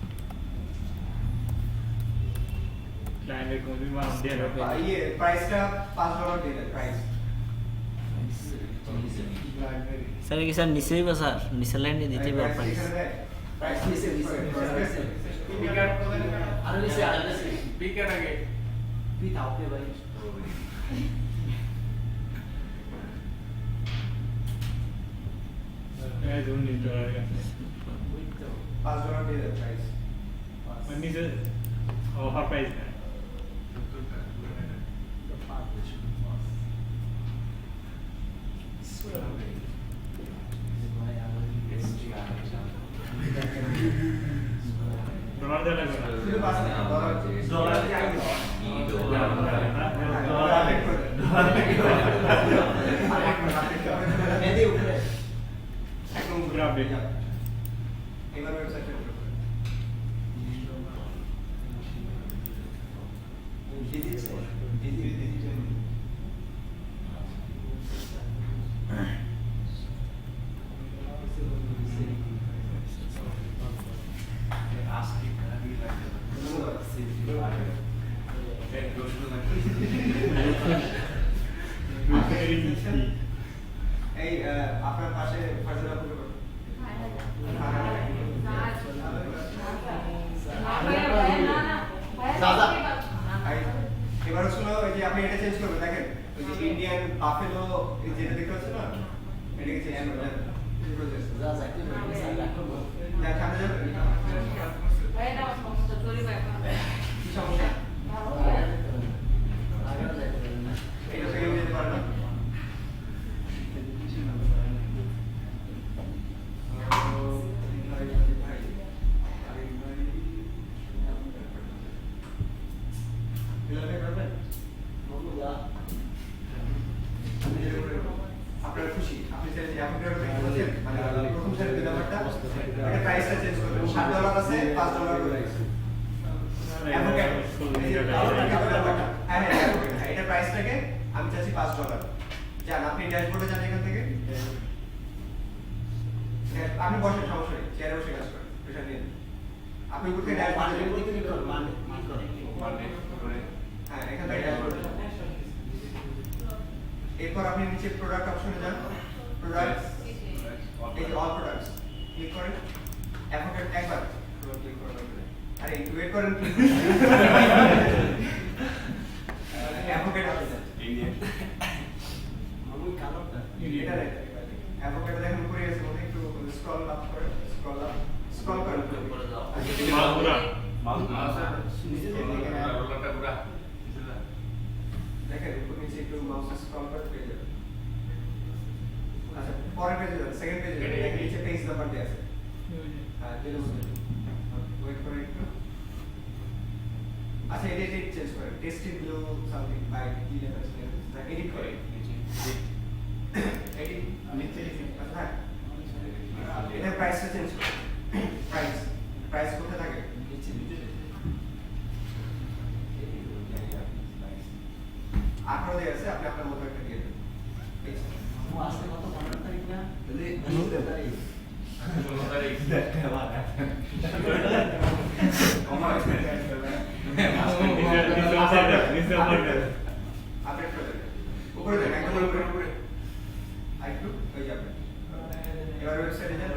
ক্লায়েন্টের কোনো দিন মান দিয়ে রাখবে ইয়ে প্রাইসটা $5 দিয়ে দেন প্রাইস। স্যার কি স্যার নিচেই বা স্যার নিচের লাইনে দিতে হবে আপনাকে। প্রাইস নিচে এই ধরুন $19 আছে $5 দিয়ে দেন প্রাইস। মানে নিচে অফার প্রাইস না ডলার দেওয়া লাগবে না শুধু $5 দিয়ে আগে একদম পুরো update। এবার ওয়েবসাইটে এই আপনার পাশে ফাজলা পুরো এবার হচ্ছিল ওই যে আপনি এটা চেঞ্জ করবেন, দেখেন ওই যে ইন্ডিয়ান বাফেলো যেটা দেখতে পাচ্ছেন না, এটাকে চেঞ্জ করবেন প্রসেস যা সামনে যাবেন কি সমস্যা এটা থেকে যেতে পারে না আপনার খুশি আপনি চাইলে যে আপনি দেখতে পাচ্ছেন মানে প্রথম সারির দুই নাম্বারটা এটা প্রাইসটা চেঞ্জ করবেন $7 আছে $5 করে এটা প্রাইসটাকে আমি চাচ্ছি $5 যান আপনি ড্যাশবোর্ডে যান এখান থেকে আপনি বসেন সমস্যা নেই চেয়ারে বসে কাজ করেন প্রেশার নিয়ে আপনি উপর থেকে ড্যাশবোর্ডে হ্যাঁ এখান থেকে ড্যাশবোর্ডে যান এরপর আপনি নিচে প্রোডাক্ট অপশনে যান প্রোডাক্টস এই যে অল প্রোডাক্টস ক্লিক করেন এখন একবার ক্লিক করেন আরে ওয়েট করেন একটু মাউস স্ক্রল করে পেয়ে যাবেন। আচ্ছা পরের পেজে যান, সেকেন্ড পেজে যান, এই নিচে পেজ নাম্বার দেয়া আছে। হ্যাঁ দিলে বুঝবেন। ওয়েট করে একটু। আচ্ছা এডিট চেঞ্জ করেন, টেস্টিং ব্লু সামথিং বাই কি লেখা আছে না এডিট করে এডিট নিচে আচ্ছা এটা প্রাইসটা চেঞ্জ করুন। প্রাইস কোথায় থাকে? নিচে 18 দিয়ে আছে, আপনি আপনার মতো একটা দিয়ে দেন। আজকে কত 15 তারিখ না? 16 তারিখ। আপডেট করে দেন। উপরে দেন, একদম উপরে। আরেকটু হয়ে যাবে। এবার ওয়েবসাইটে যান।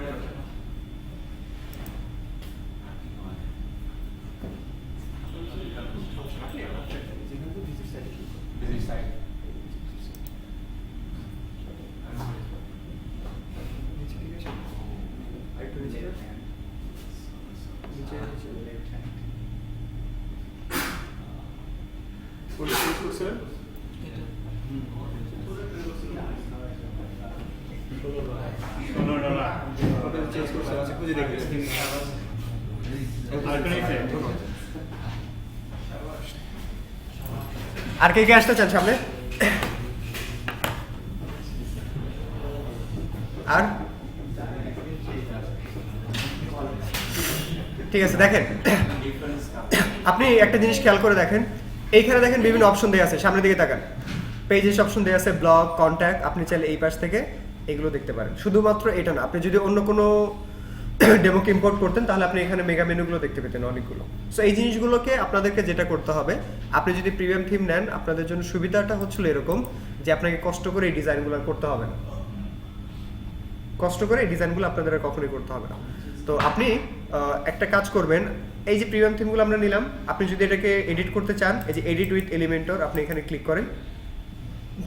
Visit site. আরেকটু নিচে যান। কোনটা চেঞ্জ করছেন? কোনটা চেঞ্জ করছেন? আচ্ছা খুঁজে দেখবেন। আর কে কে আসতে চান সামনে? আর ঠিক আছে দেখেন, আপনি একটা জিনিস খেয়াল করে দেখেন, এইখানে দেখেন বিভিন্ন অপশন দেওয়া আছে, সামনের দিকে তাকান, পেজেস অপশন দেওয়া আছে, ব্লগ, কন্ট্যাক্ট, আপনি চাইলে এই পাশ থেকে এগুলো দেখতে পারেন। শুধুমাত্র এটা না, আপনি যদি অন্য কোনো ডেমোকে ইম্পোর্ট করতেন তাহলে আপনি এখানে মেগা মেনুগুলো দেখতে পেতেন অনেকগুলো। সো এই জিনিসগুলোকে আপনাদেরকে যেটা করতে হবে, আপনি যদি প্রিমিয়াম থিম নেন আপনাদের জন্য সুবিধাটা হচ্ছিল এরকম যে আপনাকে কষ্ট করে এই ডিজাইনগুলো করতে হবে না, কষ্ট করে এই ডিজাইনগুলো আপনাদের আর কখনোই করতে হবে না। তো আপনি একটা কাজ করবেন, এই যে প্রিমিয়াম থিমগুলো আমরা নিলাম, আপনি যদি এটাকে এডিট করতে চান, এই যে এডিট উইথ এলিমেন্টর আপনি এখানে ক্লিক করেন,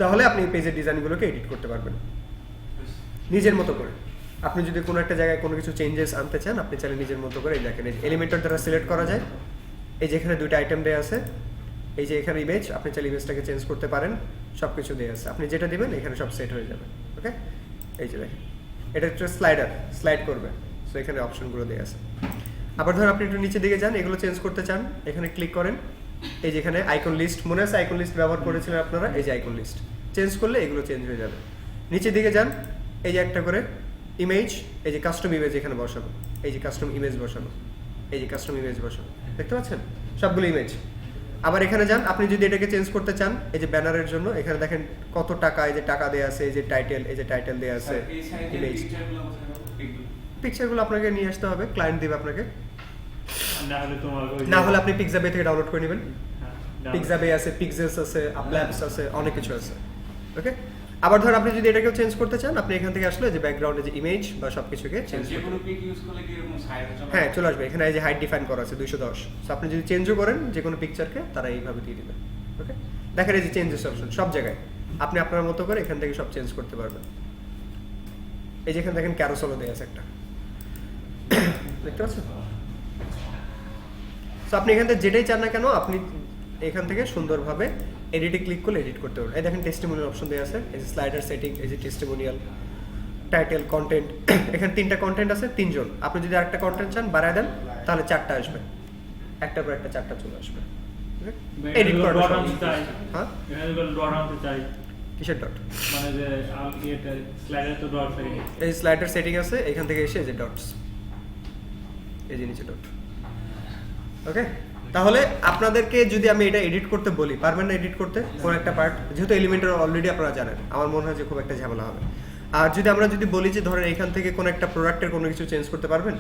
তাহলে আপনি এই পেজের ডিজাইনগুলোকে এডিট করতে পারবেন নিজের মতো করে। আপনি যদি কোনো একটা জায়গায় কোনো কিছু চেঞ্জেস আনতে চান, আপনি চাইলে নিজের মতো করে এই দেখেন, এই এলিমেন্টর দ্বারা সিলেক্ট করা যায়, এই যে এখানে দুইটা আইটেম দেওয়া আছে, এই যে এখানে ইমেজ, আপনি চাইলে ইমেজটাকে চেঞ্জ করতে পারেন, সব কিছু দেওয়া আছে, আপনি যেটা দিবেন এখানে সব সেট হয়ে যাবে। ওকে, এই যে দেখেন এটা একটা স্লাইড করবে, সো এখানে অপশনগুলো দেওয়া আছে। আবার ধরুন আপনি একটু নিচে দিকে যান, এগুলো চেঞ্জ করতে চান, এখানে ক্লিক করেন, এই যে এখানে আইকন লিস্ট, মনে আছে আইকন লিস্ট ব্যবহার করেছিলেন আপনারা, এই যে আইকন লিস্ট চেঞ্জ করলে এগুলো চেঞ্জ হয়ে যাবে। নিচের দিকে যান, এই যে একটা করে ইমেজ, এই যে কাস্টম ইমেজ এখানে বসানো, এই যে কাস্টম ইমেজ বসানো, এই যে কাস্টম ইমেজ বসানো, দেখতে পাচ্ছেন সবগুলো ইমেজ। আবার এখানে যান, আপনি যদি এটাকে চেঞ্জ করতে চান, এই যে ব্যানারের জন্য এখানে দেখেন কত টাকা, এই যে টাকা দেওয়া আছে, এই যে টাইটেল দেওয়া আছে, ইমেজ, পিকচারগুলো আপনাকে নিয়ে আসতে হবে, ক্লায়েন্ট দিবে আপনাকে, না হলে আপনি পিক্সাবে থেকে ডাউনলোড করে নেবেন। পিক্সাবে আছে, পিক্সেলস আছে, আপল্যাপস আছে, অনেক কিছু আছে। ওকে, আবার ধর আপনি যদি এটাকেও চেঞ্জ করতে চান, আপনি এখান থেকে আসলে যে ব্যাকগ্রাউন্ডে যে ইমেজ বা সবকিছুকে চেঞ্জ করতে, যেগুলো পিক ইউজ করলে কি এরকম সাইজ চলে? হ্যাঁ চলে আসবে, এখানে এই যে হাইট ডিফাইন করা আছে 210। সো আপনি যদি চেঞ্জও করেন যে কোনো পিকচারকে, তারা এইভাবে দিয়ে দিবে। ওকে, দেখেন এই যে চেঞ্জেস অপশন সব জায়গায়, আপনি আপনার মতো করে এখান থেকে সব চেঞ্জ করতে পারবেন। এই যে এখানে দেখেন ক্যারোসেলও দেয়া আছে একটা, দেখতে পাচ্ছেন? সো আপনি এখান থেকে যেটাই চান না কেন, আপনি এখান থেকে সুন্দরভাবে এডিটে ক্লিক করলে এডিট করতে পারবেন। এই দেখেন টেস্টিমোনিয়াল অপশন দেওয়া আছে, এই যে স্লাইডার সেটিং, এই যে টেস্টিমোনিয়াল, টাইটেল, কন্টেন্ট, এখানে 3টা কন্টেন্ট আছে, 3 জন। আপনি যদি আরেকটা কন্টেন্ট চান বাড়ায় দেন, তাহলে 4টা আসবে, একটা পর একটা 4টা চলে আসবে। এডিট করা হ্যাঁ, কিসের ডট? মানে যে ইয়েটা স্লাইডার তো ডট থাকে, এই স্লাইডার সেটিং আছে, এখান থেকে এসে এই যে ডটস, এই যে নিচে ডট। ওকে, তাহলে আপনাদেরকে যদি আমি এটা এডিট করতে বলি, পারবেন না এডিট করতে কোন একটা পার্ট? যেহেতু এলিমেন্টর অলরেডি আপনারা জানেন, আমার মনে হয় যে খুব একটা ঝামেলা হবে। আর যদি আমরা বলি যে ধরেন এখান থেকে কোন একটা প্রোডাক্টের কোনো কিছু চেঞ্জ করতে পারবেন?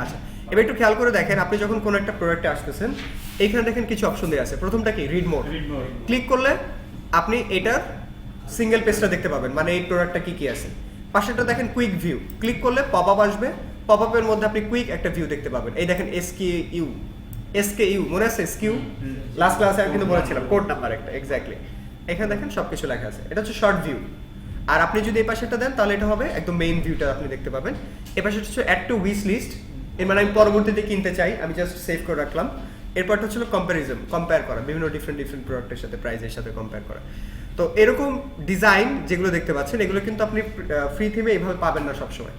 আচ্ছা, এবার একটু খেয়াল করে দেখেন, আপনি যখন কোন একটা প্রোডাক্টে আসতেছেন, এইখানে দেখেন কিছু অপশন দেওয়া আছে। প্রথমটা কি? Read mode. ক্লিক করলে আপনি এটার সিঙ্গেল পেজটা দেখতে পাবেন, মানে এই প্রোডাক্টটা কি কি আছে। পাশেরটা দেখেন কুইক ভিউ, ক্লিক করলে পপ আপ আসবে, পপ আপের মধ্যে আপনি কুইক একটা ভিউ দেখতে পাবেন। এই দেখেন SKU, মনে আছে SKU? লাস্ট ক্লাসে আমি কিন্তু বলেছিলাম কোড নাম্বার একটা, এক্স্যাক্টলি। এখানে দেখেন সবকিছু লেখা আছে, এটা হচ্ছে শর্ট ভিউ। আর আপনি যদি এই পাশেটা দেন তাহলে এটা হবে একদম মেইন ভিউটা আপনি দেখতে পাবেন। এই পাশে হচ্ছে অ্যাড টু উইশ লিস্ট, এর মানে আমি পরবর্তীতে কিনতে চাই, আমি জাস্ট সেভ করে রাখলাম। এরপরটা হচ্ছে কম্পেয়ার করা, বিভিন্ন ডিফারেন্ট প্রোডাক্টের সাথে, প্রাইসের সাথে কম্পেয়ার করা। তো এরকম ডিজাইন যেগুলো দেখতে পাচ্ছেন এগুলো কিন্তু আপনি ফ্রি থিমে এইভাবে পাবেন না সবসময়।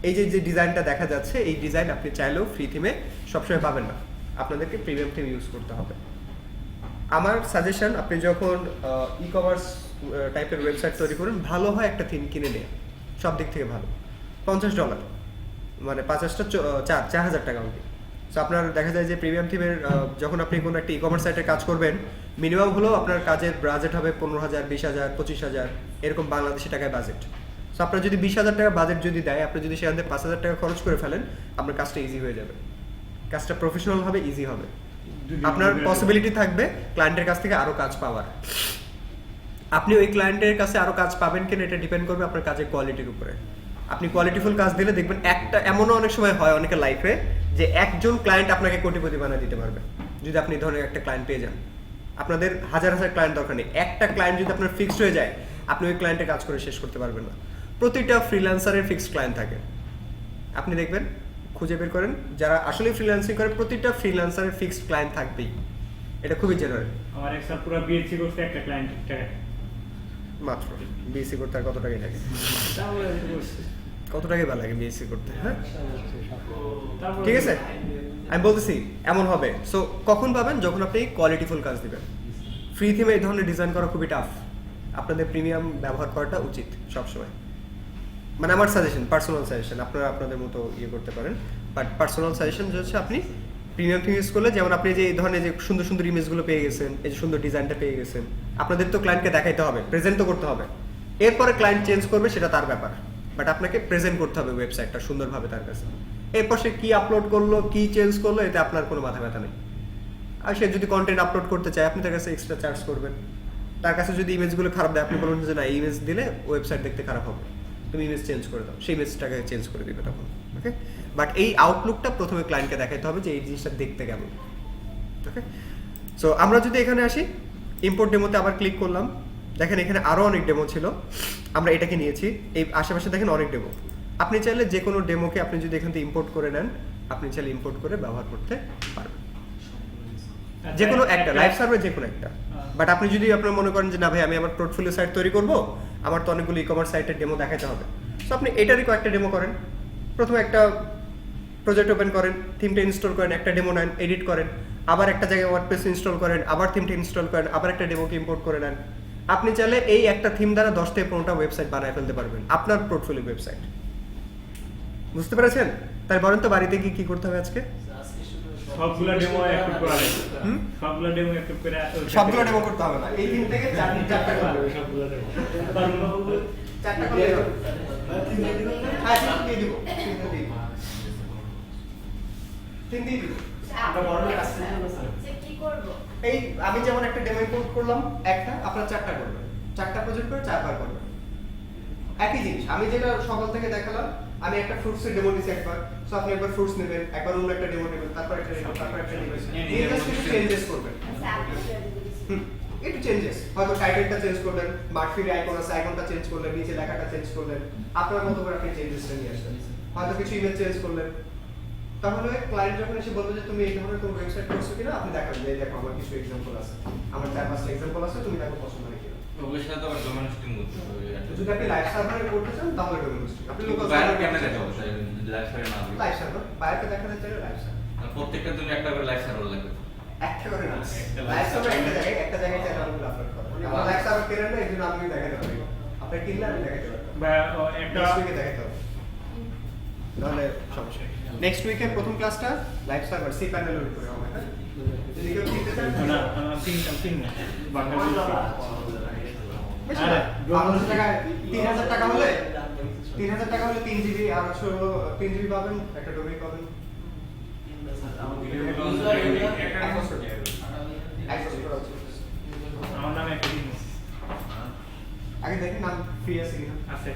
এই যে ডিজাইনটা দেখা যাচ্ছে এই ডিজাইন আপনি চাইলেও ফ্রি থিমে সবসময় পাবেন না, আপনাদেরকে প্রিমিয়াম থিম ইউজ করতে হবে। আমার সাজেশন, আপনি যখন ই কমার্স টাইপের ওয়েবসাইট তৈরি করুন, ভালো হয় একটা থিম কিনে নেওয়া, সব দিক থেকে ভালো। $50 মানে 50টা 4,000 টাকা অবধি। সো আপনার দেখা যায় যে প্রিমিয়াম থিমের যখন আপনি কোনো একটা ই কমার্স সাইটে কাজ করবেন, মিনিমাম হলেও আপনার কাজের বাজেট হবে 15,000, 20,000, 25,000 এরকম বাংলাদেশি টাকায় বাজেট। সো আপনার যদি 20,000 টাকা বাজেট যদি দেয়, আপনি যদি সেখান থেকে 5,000 টাকা খরচ করে ফেলেন, আপনার কাজটা ইজি হয়ে যাবে, কাজটা প্রফেশনাল হবে, ইজি হবে। আপনার পসিবিলিটি থাকবে ক্লায়েন্টের কাছ থেকে আরো কাজ পাওয়ার। আপনি ওই ক্লায়েন্টের কাছে আরো কাজ পাবেন কিনা এটা ডিপেন্ড করবে আপনার কাজের কোয়ালিটির উপরে। আপনি কোয়ালিটিফুল কাজ দিলে দেখবেন একটা, এমনও অনেক সময় হয় অনেকের লাইফে যে একজন ক্লায়েন্ট আপনাকে কোটিপতি বানিয়ে দিতে পারবে যদি আপনি এই ধরনের একটা ক্লায়েন্ট পেয়ে যান। আপনাদের হাজার হাজার ক্লায়েন্ট দরকার নেই, একটা ক্লায়েন্ট যদি আপনার ফিক্সড হয়ে যায়, আপনি ওই ক্লায়েন্টের কাজ করে শেষ করতে পারবেন না। প্রতিটা ফ্রিল্যান্সারের ফিক্সড ক্লায়েন্ট থাকে, আপনি দেখবেন, খুঁজে বের করেন যারা আসলে ফ্রিল্যান্সিং করে, প্রতিটা ফ্রিল্যান্সারের ফিক্সড ক্লায়েন্ট থাকবেই, এটা খুবই জেনারেল। আমার এক স্যার পুরো বিএসসি করতে একটা ক্লায়েন্ট টাকা মাত্র বিএসসি করতে আর কত টাকাই লাগে? কত টাকাই বা লাগে বিএসসি করতে? হ্যাঁ, ঠিক আছে, আমি বলতেছি এমন হবে। সো কখন পাবেন? যখন আপনি কোয়ালিটিফুল কাজ দিবেন। ফ্রি থিমে এই ধরনের ডিজাইন করা খুবই টাফ, আপনাদের প্রিমিয়াম ব্যবহার করাটা উচিত সবসময়। মানে আমার সাজেশন, পার্সোনাল সাজেশন, আপনারা আপনাদের মতো ইয়ে করতে পারেন, বাট পার্সোনাল সাজেশন হচ্ছে আপনি প্রিমিয়াম থিম ইউজ করলে, যেমন আপনি যে এই ধরনের যে সুন্দর সুন্দর ইমেজগুলো পেয়ে গেছেন, এই যে সুন্দর ডিজাইনটা পেয়ে গেছেন, আপনাদের তো ক্লায়েন্টকে দেখাইতে হবে, প্রেজেন্ট তো করতে হবে। এরপরে ক্লায়েন্ট চেঞ্জ করবে সেটা তার ব্যাপার, বাট আপনাকে প্রেজেন্ট করতে হবে ওয়েবসাইটটা সুন্দরভাবে তার কাছে। এরপর সে কী আপলোড করলো, কী চেঞ্জ করলো, এতে আপনার কোনো মাথা ব্যথা নেই। আর সে যদি কন্টেন্ট আপলোড করতে চায়, আপনি তার কাছে এক্সট্রা চার্জ করবেন। তার কাছে যদি ইমেজগুলো খারাপ দেয়, আপনি বলুন যে না, এই ইমেজ দিলে ওয়েবসাইট দেখতে খারাপ হবে, তুমি ইমেজ চেঞ্জ করে দাও, সেই ইমেজটাকে চেঞ্জ করে দিবে তখন। ওকে, বাট এই আউটলুকটা প্রথমে ক্লায়েন্টকে দেখাতে হবে যে এই জিনিসটা দেখতে কেমন। ওকে, সো আমরা যদি এখানে আসি, ইম্পোর্ট ডেমোতে আবার ক্লিক করলাম, দেখেন এখানে আরও অনেক ডেমো ছিল, আমরা এটাকে নিয়েছি। এই আশেপাশে দেখেন অনেক ডেমো, আপনি চাইলে যে কোনো ডেমোকে আপনি যদি এখান থেকে ইম্পোর্ট করে নেন, আপনি চাইলে ইম্পোর্ট করে ব্যবহার করতে পারবেন, যে কোনো একটা লাইভ সার্ভে, যে কোনো একটা। বাট আপনি যদি আপনার মনে করেন যে না ভাই, আমি আমার পোর্টফোলিও সাইট তৈরি করব, আমার তো অনেকগুলো ই কমার্স সাইটের ডেমো দেখাতে হবে, সো আপনি এটারই কয়েকটা ডেমো করেন। প্রথমে একটা প্রজেক্ট ওপেন করেন, থিমটা ইনস্টল করেন, একটা ডেমো নেন, এডিট করেন, আবার একটা জায়গায় ওয়ার্ডপ্রেস ইনস্টল করেন, আবার থিমটা ইনস্টল করেন, আবার একটা ডেমোকে ইম্পোর্ট করে নেন। আপনি চাইলে এই একটা থিম দ্বারা 10 থেকে 15টা ওয়েবসাইট বানায় ফেলতে পারবেন, আপনার পোর্টফোলিও ওয়েবসাইট। বুঝতে পেরেছেন? তাই বলেন তো বাড়িতে গিয়ে কি করতে হবে আজকে? সবগুলো ডেমো অ্যাক্টিভ করা লাগবে। সবগুলো ডেমো অ্যাক্টিভ করে সবগুলো ডেমো করতে হবে না, এই থিম থেকে চারটা করবে, সবগুলো ডেমো চারটা করে হ্যাঁ দিয়ে দিব, তিন দিয়ে দিব। কি করব? এই আমি যেমন একটা ডেমো ইম্পোর্ট করলাম, একটা আপনার চারটা করবেন, চারটা প্রজেক্ট করে 4 বার করবেন, একই জিনিস। আমি যেটা সকাল থেকে দেখালাম, আমি একটা ফ্রুটসের ডেমো দিছি একবার, সো আপনি একবার ফ্রুটস নেবেন, একবার অন্য একটা ডেমো নেবেন, তারপর একটা নেবেন, তারপর একটা নেবেন, এই জাস্ট একটু চেঞ্জেস করবেন। একটু চেঞ্জেস, হয়তো টাইটেলটা চেঞ্জ করলেন, মার্কফিট আইকন আছে, আইকনটা চেঞ্জ করলেন, নিচে লেখাটা চেঞ্জ করলেন, আপনার মতো করে আপনি চেঞ্জেসটা নিয়ে আসলেন। হয়তো কিছু ইমেজ চেঞ্জ করলেন, তাহলে ক্লায়েন্ট যখন এসে বলবে যে তুমি এই ধরনের কোন ওয়েবসাইট করছো কিনা, আপনি দেখাবেন যে দেখো আমার কিছু এক্সাম্পল আছে, আমার 4-5টা এক্সাম্পল আছে, তুমি দেখো পছন্দ হয় কিনা। ওগুলোর সাথে আবার ডোমেন হোস্টিং করতে হবে। যদি আপনি লাইভ সার্ভারে করতে চান তাহলে ডোমেন হোস্টিং, আপনি লোকাল বাইরে সার্ভারে কেমনে দেখাবো স্যার? লাইভ সার্ভার না দিলে লাইভ সার্ভার বাইরে দেখাতে চাইলে লাইভ সার্ভার, প্রত্যেকটা জন্য একটা করে লাইভ সার্ভার লাগবে। একটা করে না, লাইভ সার্ভার একটা জায়গায় চ্যানেলগুলো আপলোড করা। আমরা লাইভ সার্ভার কিনেন না, এজন্য আমি দেখাতে পারি, আপনি কিনলে আমি দেখাতে পারবো, বা একটা নেক্সট উইকে দেখাতে হবে, নাহলে সমস্যা। নেক্সট উইকের প্রথম ক্লাসটা লাইভ সার্ভার সি প্যানেলের উপরে হবে। হ্যাঁ, যদি কেউ কিনতে চান না তিন বাংলা বেশি না, 3,000 টাকা হলে 3 জিবি আর 3 জিবি পাবেন, একটা ডোমেইন পাবেন। আমার নামে একটা জিনিস আগে দেখেন নাম ফ্রি আছে কিনা। আছে।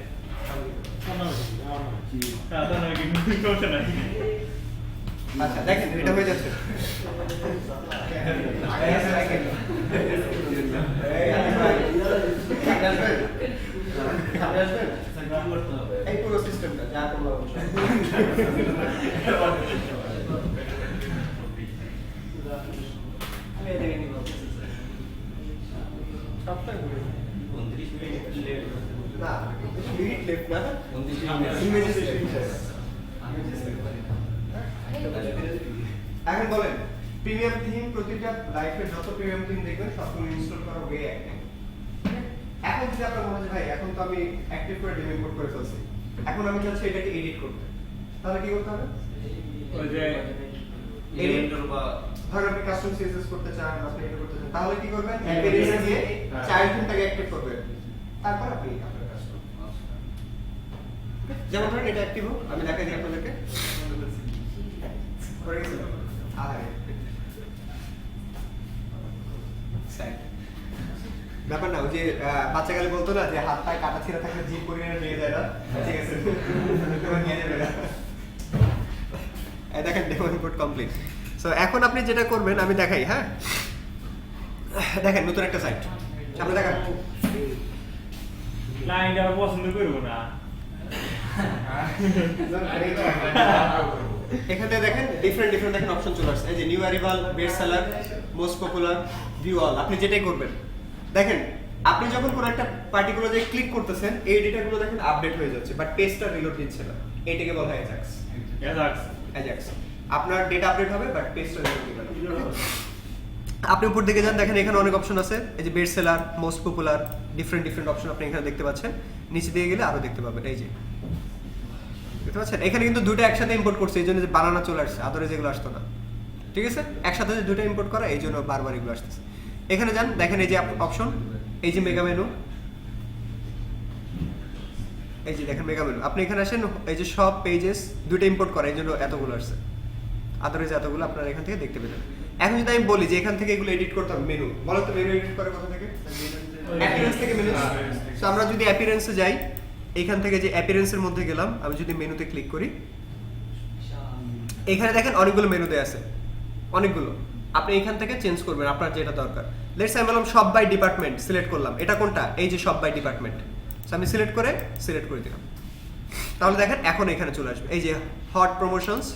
তাহলে কিন্তু করতে নাই। আচ্ছা দেখেন এটা হয়ে যাচ্ছে। এই পুরো সিস্টেমটা যা করবো সবটাই 29 মিনিট লেট না মিনিট লেফট না 29 ইমেজেস এখন বলেন প্রিমিয়াম থিম প্রতিটা লাইফের যত প্রিমিয়াম থিম দেখবেন সবগুলো ইনস্টল করা ওয়ে একটাই। এখন যদি আপনার মনে হয় ভাই এখন তো আমি অ্যাক্টিভ করে ডিম ইম্পোর্ট করে ফেলছি, এখন আমি চাচ্ছি এটাকে এডিট করতে, তাহলে কি করতে হবে? ওই যে এডিটর বা ধরেন আপনি কাস্টম সিএসএস করতে চান, আপনি এটা করতে চান, তাহলে কি করবেন? অ্যাপিয়ারেন্সে গিয়ে চাইল্ড থিমটাকে অ্যাক্টিভ করবেন, তারপর আপনি আপনার কাজ করবেন। যেমন ধরেন এটা অ্যাক্টিভ হোক, আমি দেখাই দিই আপনাদেরকে। করে গেছিল? আরে সাইড ব্যাপার না, ওই যে বাচ্চাকালে বলতো না যে হাত পায়ে কাটা ছিঁড়া থাকলে জিম পরিমাণে নিয়ে যায় না, ঠিক আছে তোমার নিয়ে যাবে না। এই দেখেন ডেমো ইম্পোর্ট কমপ্লিট। সো এখন আপনি যেটা করবেন আমি দেখাই, হ্যাঁ দেখেন নতুন একটা সাইট সামনে দেখান। ক্লায়েন্ট আর পছন্দ করবো না। এখানে দেখেন ডিফারেন্ট দেখেন অপশন চলে আসছে, এই যে new arrival, best seller, most popular, view all, আপনি যেটাই করবেন দেখেন আপনি যখন কোন একটা পার্টিকুলার জায়গায় ক্লিক করতেছেন এই ডেটাগুলো দেখেন আপডেট হয়ে যাচ্ছে, বাট পেজটা রিলোড দিচ্ছে না। এটাকে বলা হয় অ্যাজাক্স। অ্যাজাক্স আপনার ডেটা আপডেট হবে বাট পেজটা রিলোড দিবে না। আপনি উপর দিকে যান, দেখেন এখানে অনেক অপশন আছে, এই যে best seller, most popular, different option আপনি এখানে দেখতে পাচ্ছেন। নিচে দিয়ে গেলে আরো দেখতে পাবেন, এই যে দেখতে পাচ্ছেন এখানে কিন্তু দুটো একসাথে ইম্পোর্ট করছে, এই জন্য যে বানানা চলে আসছে, আদরে যেগুলো আসতো না, ঠিক আছে একসাথে যে দুটো ইম্পোর্ট করা এই জন্য বারবার এগুলো আসতেছে। এখানে যান, দেখেন এই যে অপশন, এই যে মেগা মেনু, এই যে দেখেন মেগা মেনু, আপনি এখানে আসেন, এই যে সব পেজেস দুটো ইম্পোর্ট করে এই জন্য এতগুলো আসছে, আদরে যে এতগুলো আপনারা এখান থেকে দেখতে পেতেন। এখন যদি আমি বলি যে এখান থেকে এগুলো এডিট করতে হবে, মেনু বলো তো মেনু এডিট করে কোথা থেকে? অ্যাপিয়ারেন্স থেকে মেনু। সো আমরা যদি অ্যাপিয়ারেন্সে যাই, এখান থেকে যে অ্যাপিয়ারেন্সের মধ্যে গেলাম, আমি যদি মেনুতে ক্লিক করি, এখানে দেখেন অনেকগুলো মেনু দেয়া আছে, অনেকগুলো। আপনি এখান থেকে চেঞ্জ করবেন আপনার যেটা দরকার। লেটস আমি বললাম সব বাই ডিপার্টমেন্ট সিলেক্ট করলাম, এটা কোনটা? এই যে সব বাই ডিপার্টমেন্ট। সো আমি সিলেক্ট করে দিলাম, তাহলে দেখেন এখন এখানে চলে আসবে এই যে হট প্রমোশনস,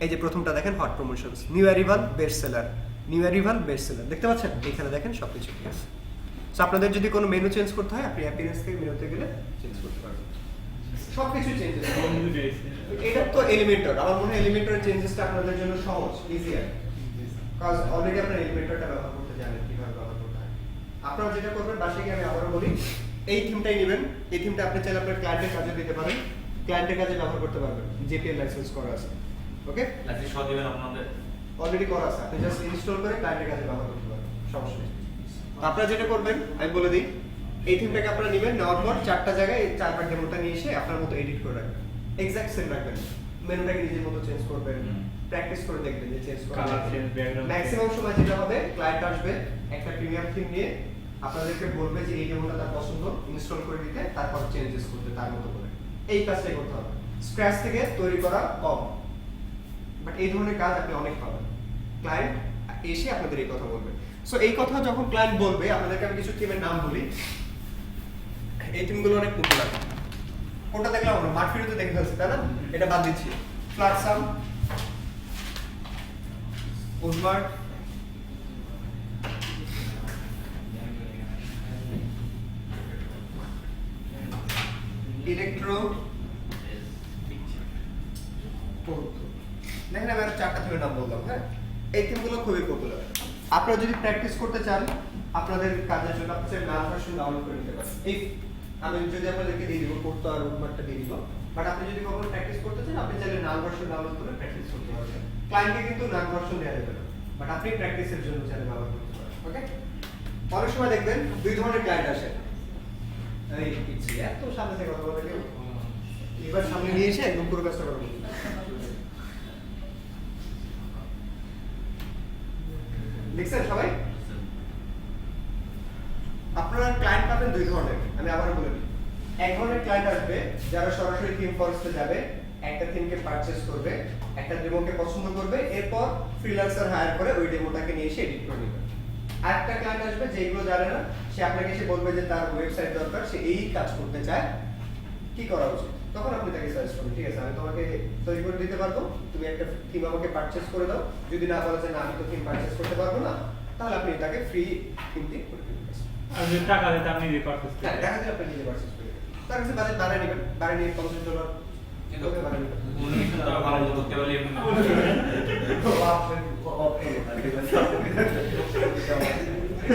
এই যে প্রথমটা দেখেন hot promotions, new arrival, best seller, new arrival, best seller, দেখতে পাচ্ছেন এখানে দেখেন সবকিছু ঠিক আছে। সো আপনাদের যদি কোনো মেনু চেঞ্জ করতে হয় আপনি অ্যাপিয়ারেন্স থেকে মেনুতে গেলে চেঞ্জ করতে পারবেন, সবকিছু চেঞ্জেস। এটা তো এলিমেন্টর, আমার মনে হয় এলিমেন্টরের চেঞ্জেসটা আপনাদের জন্য সহজ, ইজিয়ার, কাজ অলরেডি আপনারা এলিমেন্টরটা ব্যবহার করতে জানেন কিভাবে ব্যবহার করতে হয়। আপনারা যেটা করবেন বাসায় গিয়ে আমি আবারও বলি, এই থিমটাই নেবেন, এই থিমটা আপনি চাইলে আপনার ক্লায়েন্টের কাজে দিতে পারেন, ক্লায়েন্টের কাজে ব্যবহার করতে পারবেন, জেপিএল লাইসেন্স করা আছে, ওকে লাইসেন্স সহ দিবেন আপনাদের অলরেডি করা আছে, আপনি জাস্ট ইনস্টল করে ক্লায়েন্টের কাজে ব্যবহার করতে পারবেন, সমস্যা নেই। তো আপনারা যেটা করবেন আমি বলে দিই, এই থিমটাকে আপনারা নেবেন, নেওয়ার পর চারটা জায়গায় চারবার ডেমোটা নিয়ে এসে আপনার মতো এডিট করে রাখবেন, এক্সাক্ট সেম রাখবেন, মেনুটাকে নিজের মতো চেঞ্জ করবেন, প্র্যাকটিস করে দেখবেন যে চেঞ্জ করা কালার চেঞ্জ, ব্যাকগ্রাউন্ড ম্যাক্সিমাম সময় যেটা হবে ক্লায়েন্ট আসবে একটা প্রিমিয়াম থিম নিয়ে, আপনাদেরকে বলবে যে এই ডেমোটা তার পছন্দ, ইনস্টল করে দিতে, তারপর চেঞ্জেস করতে তার মতো করে। এই কাজটাই করতে হবে, স্ক্র্যাচ থেকে তৈরি করা কম, বাট এই ধরনের কাজ আপনি অনেক পাবেন। ক্লায়েন্ট এসে আপনাদের এই কথা বলবে। সো এই কথা যখন ক্লায়েন্ট বলবে, আপনাদেরকে আমি কিছু থিমের নাম বলি, এই থিমগুলো অনেক পপুলার। কোনটা দেখলাম আমরা মার্কেটে দেখে ফেলছি তাই না, এটা বাদ দিচ্ছি। ফ্লাটসাম, উজমার্ট, ইলেকট্রো, দেখেন আমি আরো চারটা থিমের নাম বললাম, হ্যাঁ এই থিমগুলো খুবই পপুলার। আপনারা যদি প্র্যাকটিস করতে চান আপনাদের কাজের জন্য আপনি নাম ভার্সন ডাউনলোড করে নিতে পারেন। এই আমি যদি আপনাদেরকে দিয়ে দিব করতে আর উদ্মারটা দিয়ে দিব, বাট আপনি যদি কখনো প্র্যাকটিস করতে চান আপনি চাইলে নাম ভার্সন ডাউনলোড করে প্র্যাকটিস করতে পারবেন। ক্লায়েন্টকে কিন্তু নাম ভার্সন দেওয়া যাবে না, বাট আপনি প্র্যাকটিসের জন্য চাইলে ব্যবহার করতে পারেন, ওকে। অনেক সময় দেখবেন দুই ধরনের ক্লায়েন্ট আসে, এই পিচ্ছি এত সামনে থেকে কথা বলে কেউ, এবার সামনে নিয়ে এসে একদম পুরো কাজটা করবেন। দেখছেন সবাই? আপনারা ক্লায়েন্ট পাবেন দুই ধরনের, আমি আবারও বলে দিই। এক ধরনের ক্লায়েন্ট আসবে যারা সরাসরি থিম ফরেস্টে যাবে, একটা থিমকে পারচেজ করবে, একটা ডেমোকে পছন্দ করবে, এরপর ফ্রিল্যান্সার হায়ার করে ওই ডেমোটাকে নিয়ে এসে এডিট করে নেবে। আরেকটা ক্লায়েন্ট আসবে যেগুলো জানে না, সে আপনাকে এসে বলবে যে তার ওয়েবসাইট দরকার, সে এই কাজ করতে চায়, কি করা উচিত? তখন আপনি তাকে সাজেস্ট করবেন, ঠিক আছে আমি তোমাকে তৈরি করে দিতে পারবো, তুমি একটা থিম আমাকে পারচেজ করে দাও। যদি না বলে যে না আমি তো থিম পারচেজ করতে পারবো না, তাহলে আপনি তাকে ফ্রি থিম দিয়ে করে দিতে পারেন। আর যদি টাকা দিতে আমি নিজে পারতেছি হ্যাঁ দেখা যায় আপনি নিজে পারচেজ করে তার কাছে বাজেট বাড়ায় নেবেন বাড়ায় নিয়ে $50 কিন্তু ওকে বাড়ায় নেবেন 19 টাকা ভালো মতো করতে পারলে এমনি না।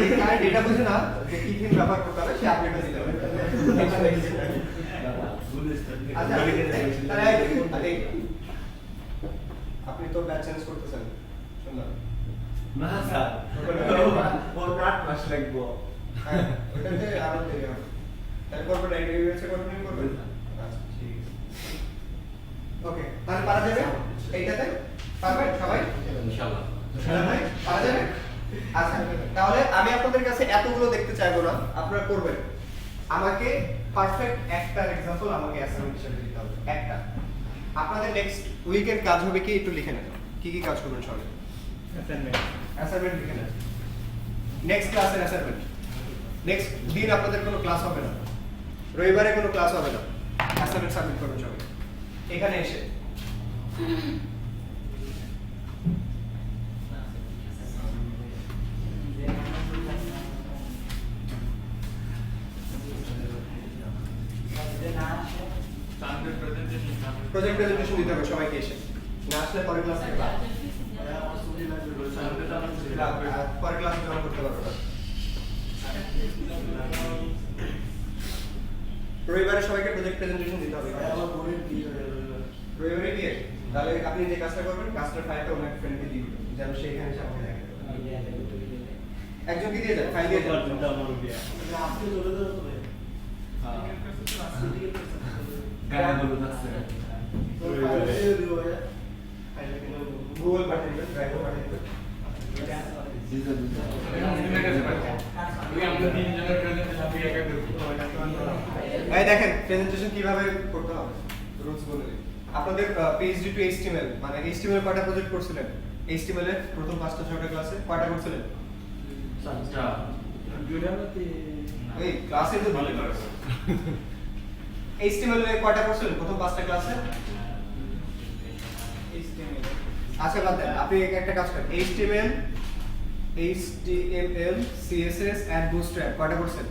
যে ক্লায়েন্ট এটা বুঝে না যে কি থিম ব্যবহার করতে হবে সে আপনি এটা দিতে হবে আচ্ছা তাহলে আপনি তো ব্যাচ চেঞ্জ করতেছেন শুনলাম না স্যার ওর 8 মাস লাগবে হ্যাঁ ওটাতে আরো দেরি হবে তাহলে করবেন না ইউএসএ কন্টিনিউ করবেন আচ্ছা ঠিক আছে ওকে তাহলে পারা যাবে এইটাতে পারবেন সবাই ইনশাআল্লাহ ভাই পারা যাবে আচ্ছা তাহলে আমি আপনাদের কাছে এতগুলো দেখতে চাইবো না আপনারা করবেন আমাকে পারফেক্ট একটা एग्जांपल আমাকে অ্যাসাইনমেন্ট হিসেবে দিতে হবে একটা আপনাদের নেক্সট উইকের কাজ হবে কি একটু লিখে নেন কি কি কাজ করবেন সবাই অ্যাসাইনমেন্ট লিখে নেন নেক্সট ক্লাসের অ্যাসাইনমেন্ট নেক্সট দিন আপনাদের কোনো ক্লাস হবে না রবিবারে কোনো ক্লাস হবে না অ্যাসাইনমেন্ট সাবমিট করবেন সবাই এখানে এসে স্ট্যান্ডার্ড প্রেজেন্টেশন প্রজেক্ট প্রেজেন্টেশন দিতে হবে সবাইকে এসে না আসলে পরের ক্লাস থেকে পরের ক্লাসে জয়েন করতে পারবে না রবিবারে সবাইকে প্রজেক্ট প্রেজেন্টেশন দিতে হবে রবিবারে দিয়ে তাহলে আপনি যে কাজটা করবেন কাজটার ফাইলটা অন্য এক ফ্রেন্ডকে দিয়ে দিবেন যেন সে এখানে সামনে দেখে একজনকে দিয়ে দেন ফাইল দিয়ে দেন গুগল পাঠিয়ে দিবেন ড্রাইভে পাঠিয়ে দিবেন এই দেখেন প্রেজেন্টেশন কিভাবে করতে হবে রুলস বলে দিই আপনাদের পিএইচডি টু এইচটিএমএল মানে এইচটিএমএল কয়টা প্রজেক্ট করছিলেন এইচটিএমএল এর প্রথম 5টা 6টা ক্লাসে কয়টা করছিলেন এই ক্লাসে তো ভালো করে এইচটিএমএল এর কয়টা করছিলেন প্রথম 5টা ক্লাসে আচ্ছা বাদ দেন আপনি একটা কাজ করেন এইচটিএমএল CSS এন্ড বুটস্ট্র্যাপ কয়টা করছেন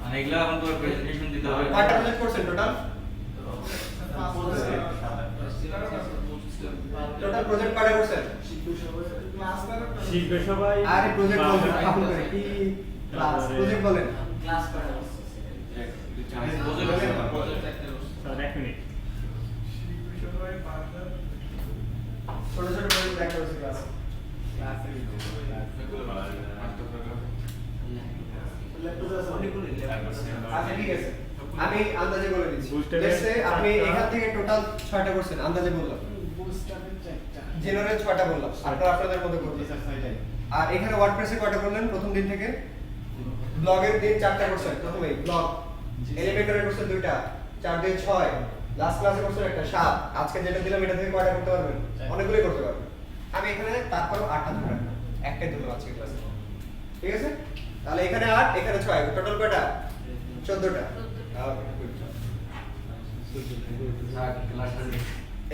মানে এগুলা এখন তো প্রেজেন্টেশন দিতে হবে কয়টা প্রজেক্ট করছেন টোটাল টোটাল প্রজেক্ট কয়টা করছেন শিখবে সবাই আরে প্রজেক্ট বলেন আপনি করে কি ক্লাস প্রজেক্ট বলেন ক্লাস করা স্যার 1 মিনিট ছোট ছোট প্রজেক্ট দেখা হচ্ছে ক্লাস আচ্ছা ঠিক আছে আমি আন্দাজে বলে দিচ্ছি লেটস সে আপনি এখান থেকে টোটাল 6টা করছেন আন্দাজে বললাম জেনারেল 6টা বললাম আপনারা আপনাদের মতো করবেন আর এখানে ওয়ার্ডপ্রেসে কয়টা করলেন প্রথম দিন থেকে ব্লগের দিন 4টা করছেন প্রথমে ব্লগ এলিভেটরে করছেন 2টা 4 দিয়ে 6 লাস্ট ক্লাসে করছেন একটা 7 আজকে যেটা দিলাম এটা থেকে কয়টা করতে পারবেন অনেকগুলোই করতে পারবেন আমি এখানে তারপর 8টা ধরে একটাই দিলাম আজকে ক্লাসে ঠিক আছে তাহলে এখানে 8 এখানে 6 টোটাল কয়টা 14টা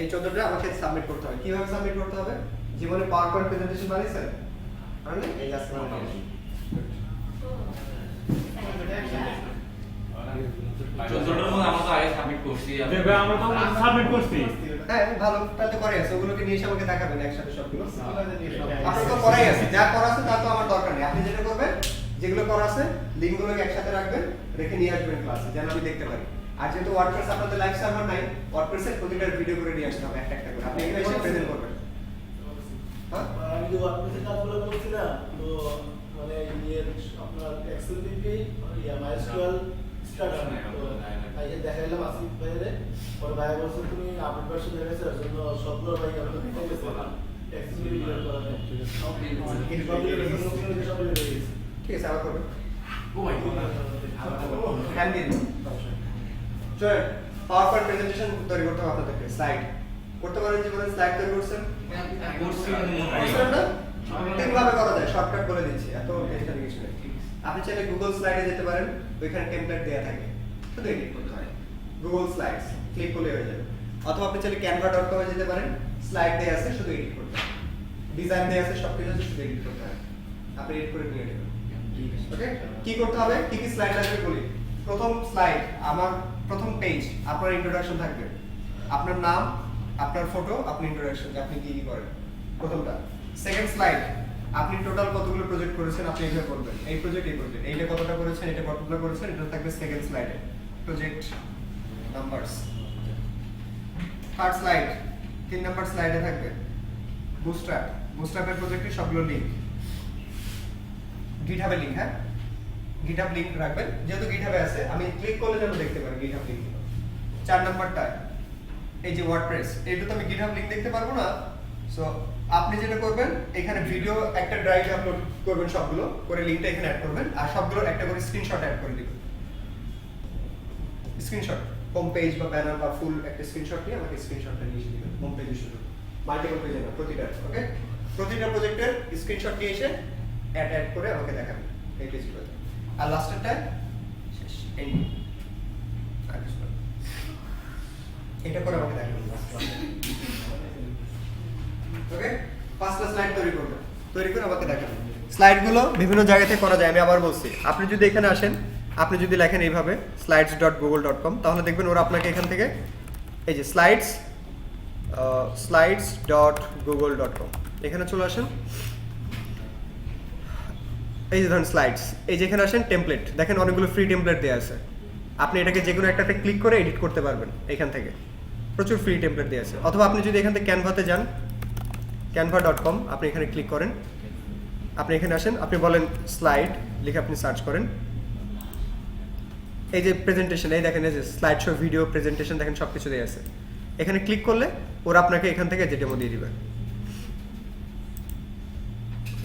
এই 14টা আমাকে সাবমিট করতে হবে কিভাবে সাবমিট করতে হবে জীবনে পাওয়ার পয়েন্ট প্রেজেন্টেশন বানিয়েছেন মানে এই জাস্ট চোদ্দটার মধ্যে আমরা তো আগে সাবমিট করছি দেখবে আমরা তো সাবমিট করছি হ্যাঁ ভালো তাহলে তো করে আছে ওগুলোকে নিয়ে এসে আমাকে দেখাবেন একসাথে সবগুলো আপনার তো করাই আছে যা করা আছে তা তো আমার দরকার নেই আপনি যেটা করবেন যেগুলো করা আছে লিঙ্কগুলোকে একসাথে রাখবেন রেখে নিয়ে আসবেন ক্লাসে যেন আমি দেখতে পারি আর যেহেতু ওয়ার্ডপ্রেস আপনাদের লাইভ সার্ভার নাই ওয়ার্ডপ্রেসের প্রতিটা ভিডিও করে নিয়ে আসতে হবে একটা একটা করে আপনি এখানে এসে প্রেজেন্ট করবেন হ্যাঁ আমি যে ওয়ার্ডপ্রেসের কাজগুলো করছি না তো মানে ইয়ে আপনার এক্সেল দিকে ইয়া মাইস্কুয়াল স্টার্ট হয় তাই দেখাইলাম আসিফ ভাইরে পরে ভাই বলছে তুমি আপডেট ভার্সন দেখাইছো এর জন্য সবগুলো ভাই আমরা দেখে গেছে এক্সেল ভিডিও করা যায় ঠিক আছে আবার করবেন ও মাই গড হ্যান্ড দিন চলেন পাওয়ার পয়েন্ট প্রেজেন্টেশন তৈরি করতে হবে আপনাদেরকে স্লাইড করতে পারেন জীবনে স্লাইড তৈরি করছেন করছি করছেন না তিনভাবে করা যায় শর্টকাট বলে দিচ্ছি এত টেনশন কিছু নেই আপনি চাইলে গুগল স্লাইডে যেতে পারেন ওইখানে টেমপ্লেট দেয়া থাকে শুধু এডিট করতে হয় গুগল স্লাইডস ক্লিক করলে হয়ে যাবে অথবা আপনি চাইলে canva.com এ যেতে পারেন স্লাইড দেয়া আছে শুধু এডিট করতে হয় ডিজাইন দেয়া আছে সবকিছু আছে শুধু এডিট করতে হয় আপনি এডিট করে নিয়ে নেবেন ওকে, কি করতে হবে, কি কি স্লাইড লাগবে বলি। প্রথম স্লাইড, আমার প্রথম পেজ, আপনার ইন্ট্রোডাকশন থাকবে, আপনার নাম, আপনার ফটো, আপনি ইন্ট্রোডাকশন, আপনি কি কি করেন, প্রথমটা। সেকেন্ড স্লাইড, আপনি টোটাল কতগুলো প্রজেক্ট করেছেন, আপনি এইভাবে করবেন, এই প্রজেক্ট, এইটা কতটা করেছেন, এটা কতগুলো করেছেন, এটা থাকবে সেকেন্ড স্লাইডে, project numbers. Third slide, 3 number স্লাইডে থাকবে বুস্ট্র্যাপ, বুস্ট্র্যাপের প্রজেক্টের সবগুলো লিংক, গিটহাবের লিংক, হ্যাঁ গিটহাব লিংক রাখবেন, যেহেতু গিটহাবে আছে আমি ক্লিক করলে যেন দেখতে পারি গিটহাব লিংক। 4 নাম্বারটা এই যে ওয়ার্ডপ্রেস, এইটা তো আমি গিটহাব লিংক দেখতে পারবো না, সো আপনি যেটা করবেন এখানে ভিডিও একটা ড্রাইভে আপলোড করবেন, সবগুলো করে লিংকটা এখানে অ্যাড করবেন, আর সবগুলো একটা করে স্ক্রিনশট অ্যাড করে দিবেন। স্ক্রিনশট, হোম পেজ বা ব্যানার বা ফুল একটা স্ক্রিনশট নিয়ে আমাকে স্ক্রিনশটটা নিয়ে এসে দিবেন, হোম পেজে শুধু, মাল্টিপল পেজে না, প্রতিটা। ওকে, প্রতিটা প্রজেক্টের স্ক্রিনশট নিয়ে এসে অ্যাড করে আমাকে দেখাবেন এই পেজগুলোতে, আর লাস্টেরটা শেষ, এন্ড, আর কিছু না। এটা করে আমাকে দেখাবেন। ওকে, 5টা স্লাইড তৈরি করবেন, তৈরি করে আমাকে দেখাবেন। স্লাইডগুলো বিভিন্ন জায়গা থেকে করা যায়, আমি আবার বলছি, আপনি যদি এখানে আসেন, আপনি যদি লেখেন এইভাবে slides.google.com, তাহলে দেখবেন ওরা আপনাকে এখান থেকে এই যে slides.google.com এখানে চলে আসেন। এই যে ধরেন স্লাইডস, এই যে এখানে আসেন, টেমপ্লেট দেখেন, অনেকগুলো ফ্রি টেমপ্লেট দেওয়া আছে, আপনি এটাকে যে কোনো একটাতে ক্লিক করে এডিট করতে পারবেন এখান থেকে, প্রচুর ফ্রি টেমপ্লেট দেওয়া আছে। অথবা আপনি যদি এখান থেকে ক্যানভাতে যান, canva.com, আপনি এখানে ক্লিক করেন, আপনি এখানে আসেন, আপনি বলেন স্লাইড লিখে আপনি সার্চ করেন, এই যে প্রেজেন্টেশন, এই দেখেন এই যে স্লাইড শো, ভিডিও, প্রেজেন্টেশন, দেখেন সব কিছু দেওয়া আছে। এখানে ক্লিক করলে ওরা আপনাকে এখান থেকে যে ডেমো দিয়ে দিবে,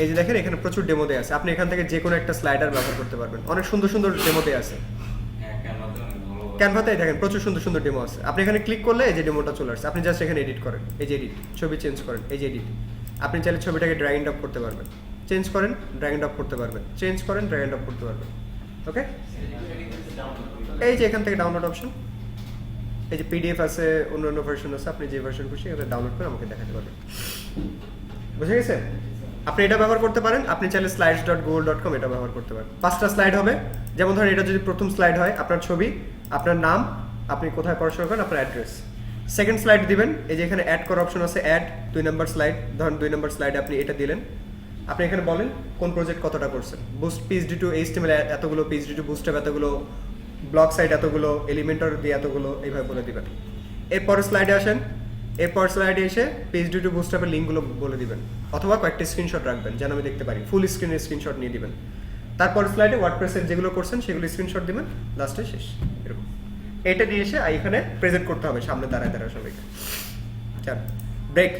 এই যে দেখেন এখানে প্রচুর ডেমো দেওয়া আছে, আপনি এখান থেকে যে কোনো একটা স্লাইডার ব্যবহার করতে পারবেন, অনেক সুন্দর সুন্দর ডেমো দেওয়া আছে। হ্যাঁ, ক্যানভাতে অনেক ভালো। ক্যানভাতে দেখেন প্রচুর সুন্দর সুন্দর ডেমো আছে, আপনি এখানে ক্লিক করলে এই যে ডেমোটা চলে আসছে, আপনি জাস্ট এখানে এডিট করেন, এই যে এডিট, ছবি চেঞ্জ করেন, এই যে এডিট, আপনি চাইলে ছবিটাকে ড্র্যাগ এন্ড ড্রপ করতে পারবেন, চেঞ্জ করেন, ড্র্যাগ এন্ড ড্রপ করতে পারবেন, চেঞ্জ করেন, ড্র্যাগ এন্ড ড্রপ করতে পারবেন। ওকে, এই যে এখান থেকে ডাউনলোড অপশন, এই যে পিডিএফ আছে, অন্যান্য ভার্সন আছে, আপনি যে ভার্সন খুশি এটা ডাউনলোড করে আমাকে দেখাতে পারবেন। বুঝে গেছে? আপনি এটা ব্যবহার করতে পারেন, আপনি চাইলে slides.google.com এটা ব্যবহার করতে পারেন। 5টা স্লাইড হবে, যেমন ধরেন এটা যদি প্রথম স্লাইড হয়, আপনার ছবি, আপনার নাম, আপনি কোথায় পড়াশোনা করেন, আপনার অ্যাড্রেস। সেকেন্ড স্লাইড দিবেন, এই যে এখানে অ্যাড করার অপশন আছে, অ্যাড 2 নাম্বার স্লাইড, ধরেন 2 নাম্বার স্লাইডে আপনি এটা দিলেন, আপনি এখানে বলেন কোন প্রজেক্ট কতটা করছেন, বুস্ট PHP2 HTML এতগুলো, PHP2 বুস্টআপ এতগুলো, ব্লগ সাইট এতগুলো, এলিমেন্টর দিয়ে এতগুলো, এইভাবে বলে দিবেন। এরপরের স্লাইডে আসেন, এরপর স্লাইডে এসে PHP2 বুস্টআপের লিঙ্কগুলো বলে দিবেন, অথবা কয়েকটা স্ক্রিনশট রাখবেন যেন আমি দেখতে পারি, ফুল স্ক্রিনের স্ক্রিনশট নিয়ে দিবেন। তারপর স্লাইডে ওয়ার্ডপ্রেসের যেগুলো করছেন সেগুলো স্ক্রিনশট দিবেন, লাস্টে শেষ এরকম। এটা দিয়ে এসে এখানে প্রেজেন্ট করতে হবে সামনে দাঁড়ায় সবাইকে। চল ব্রেক।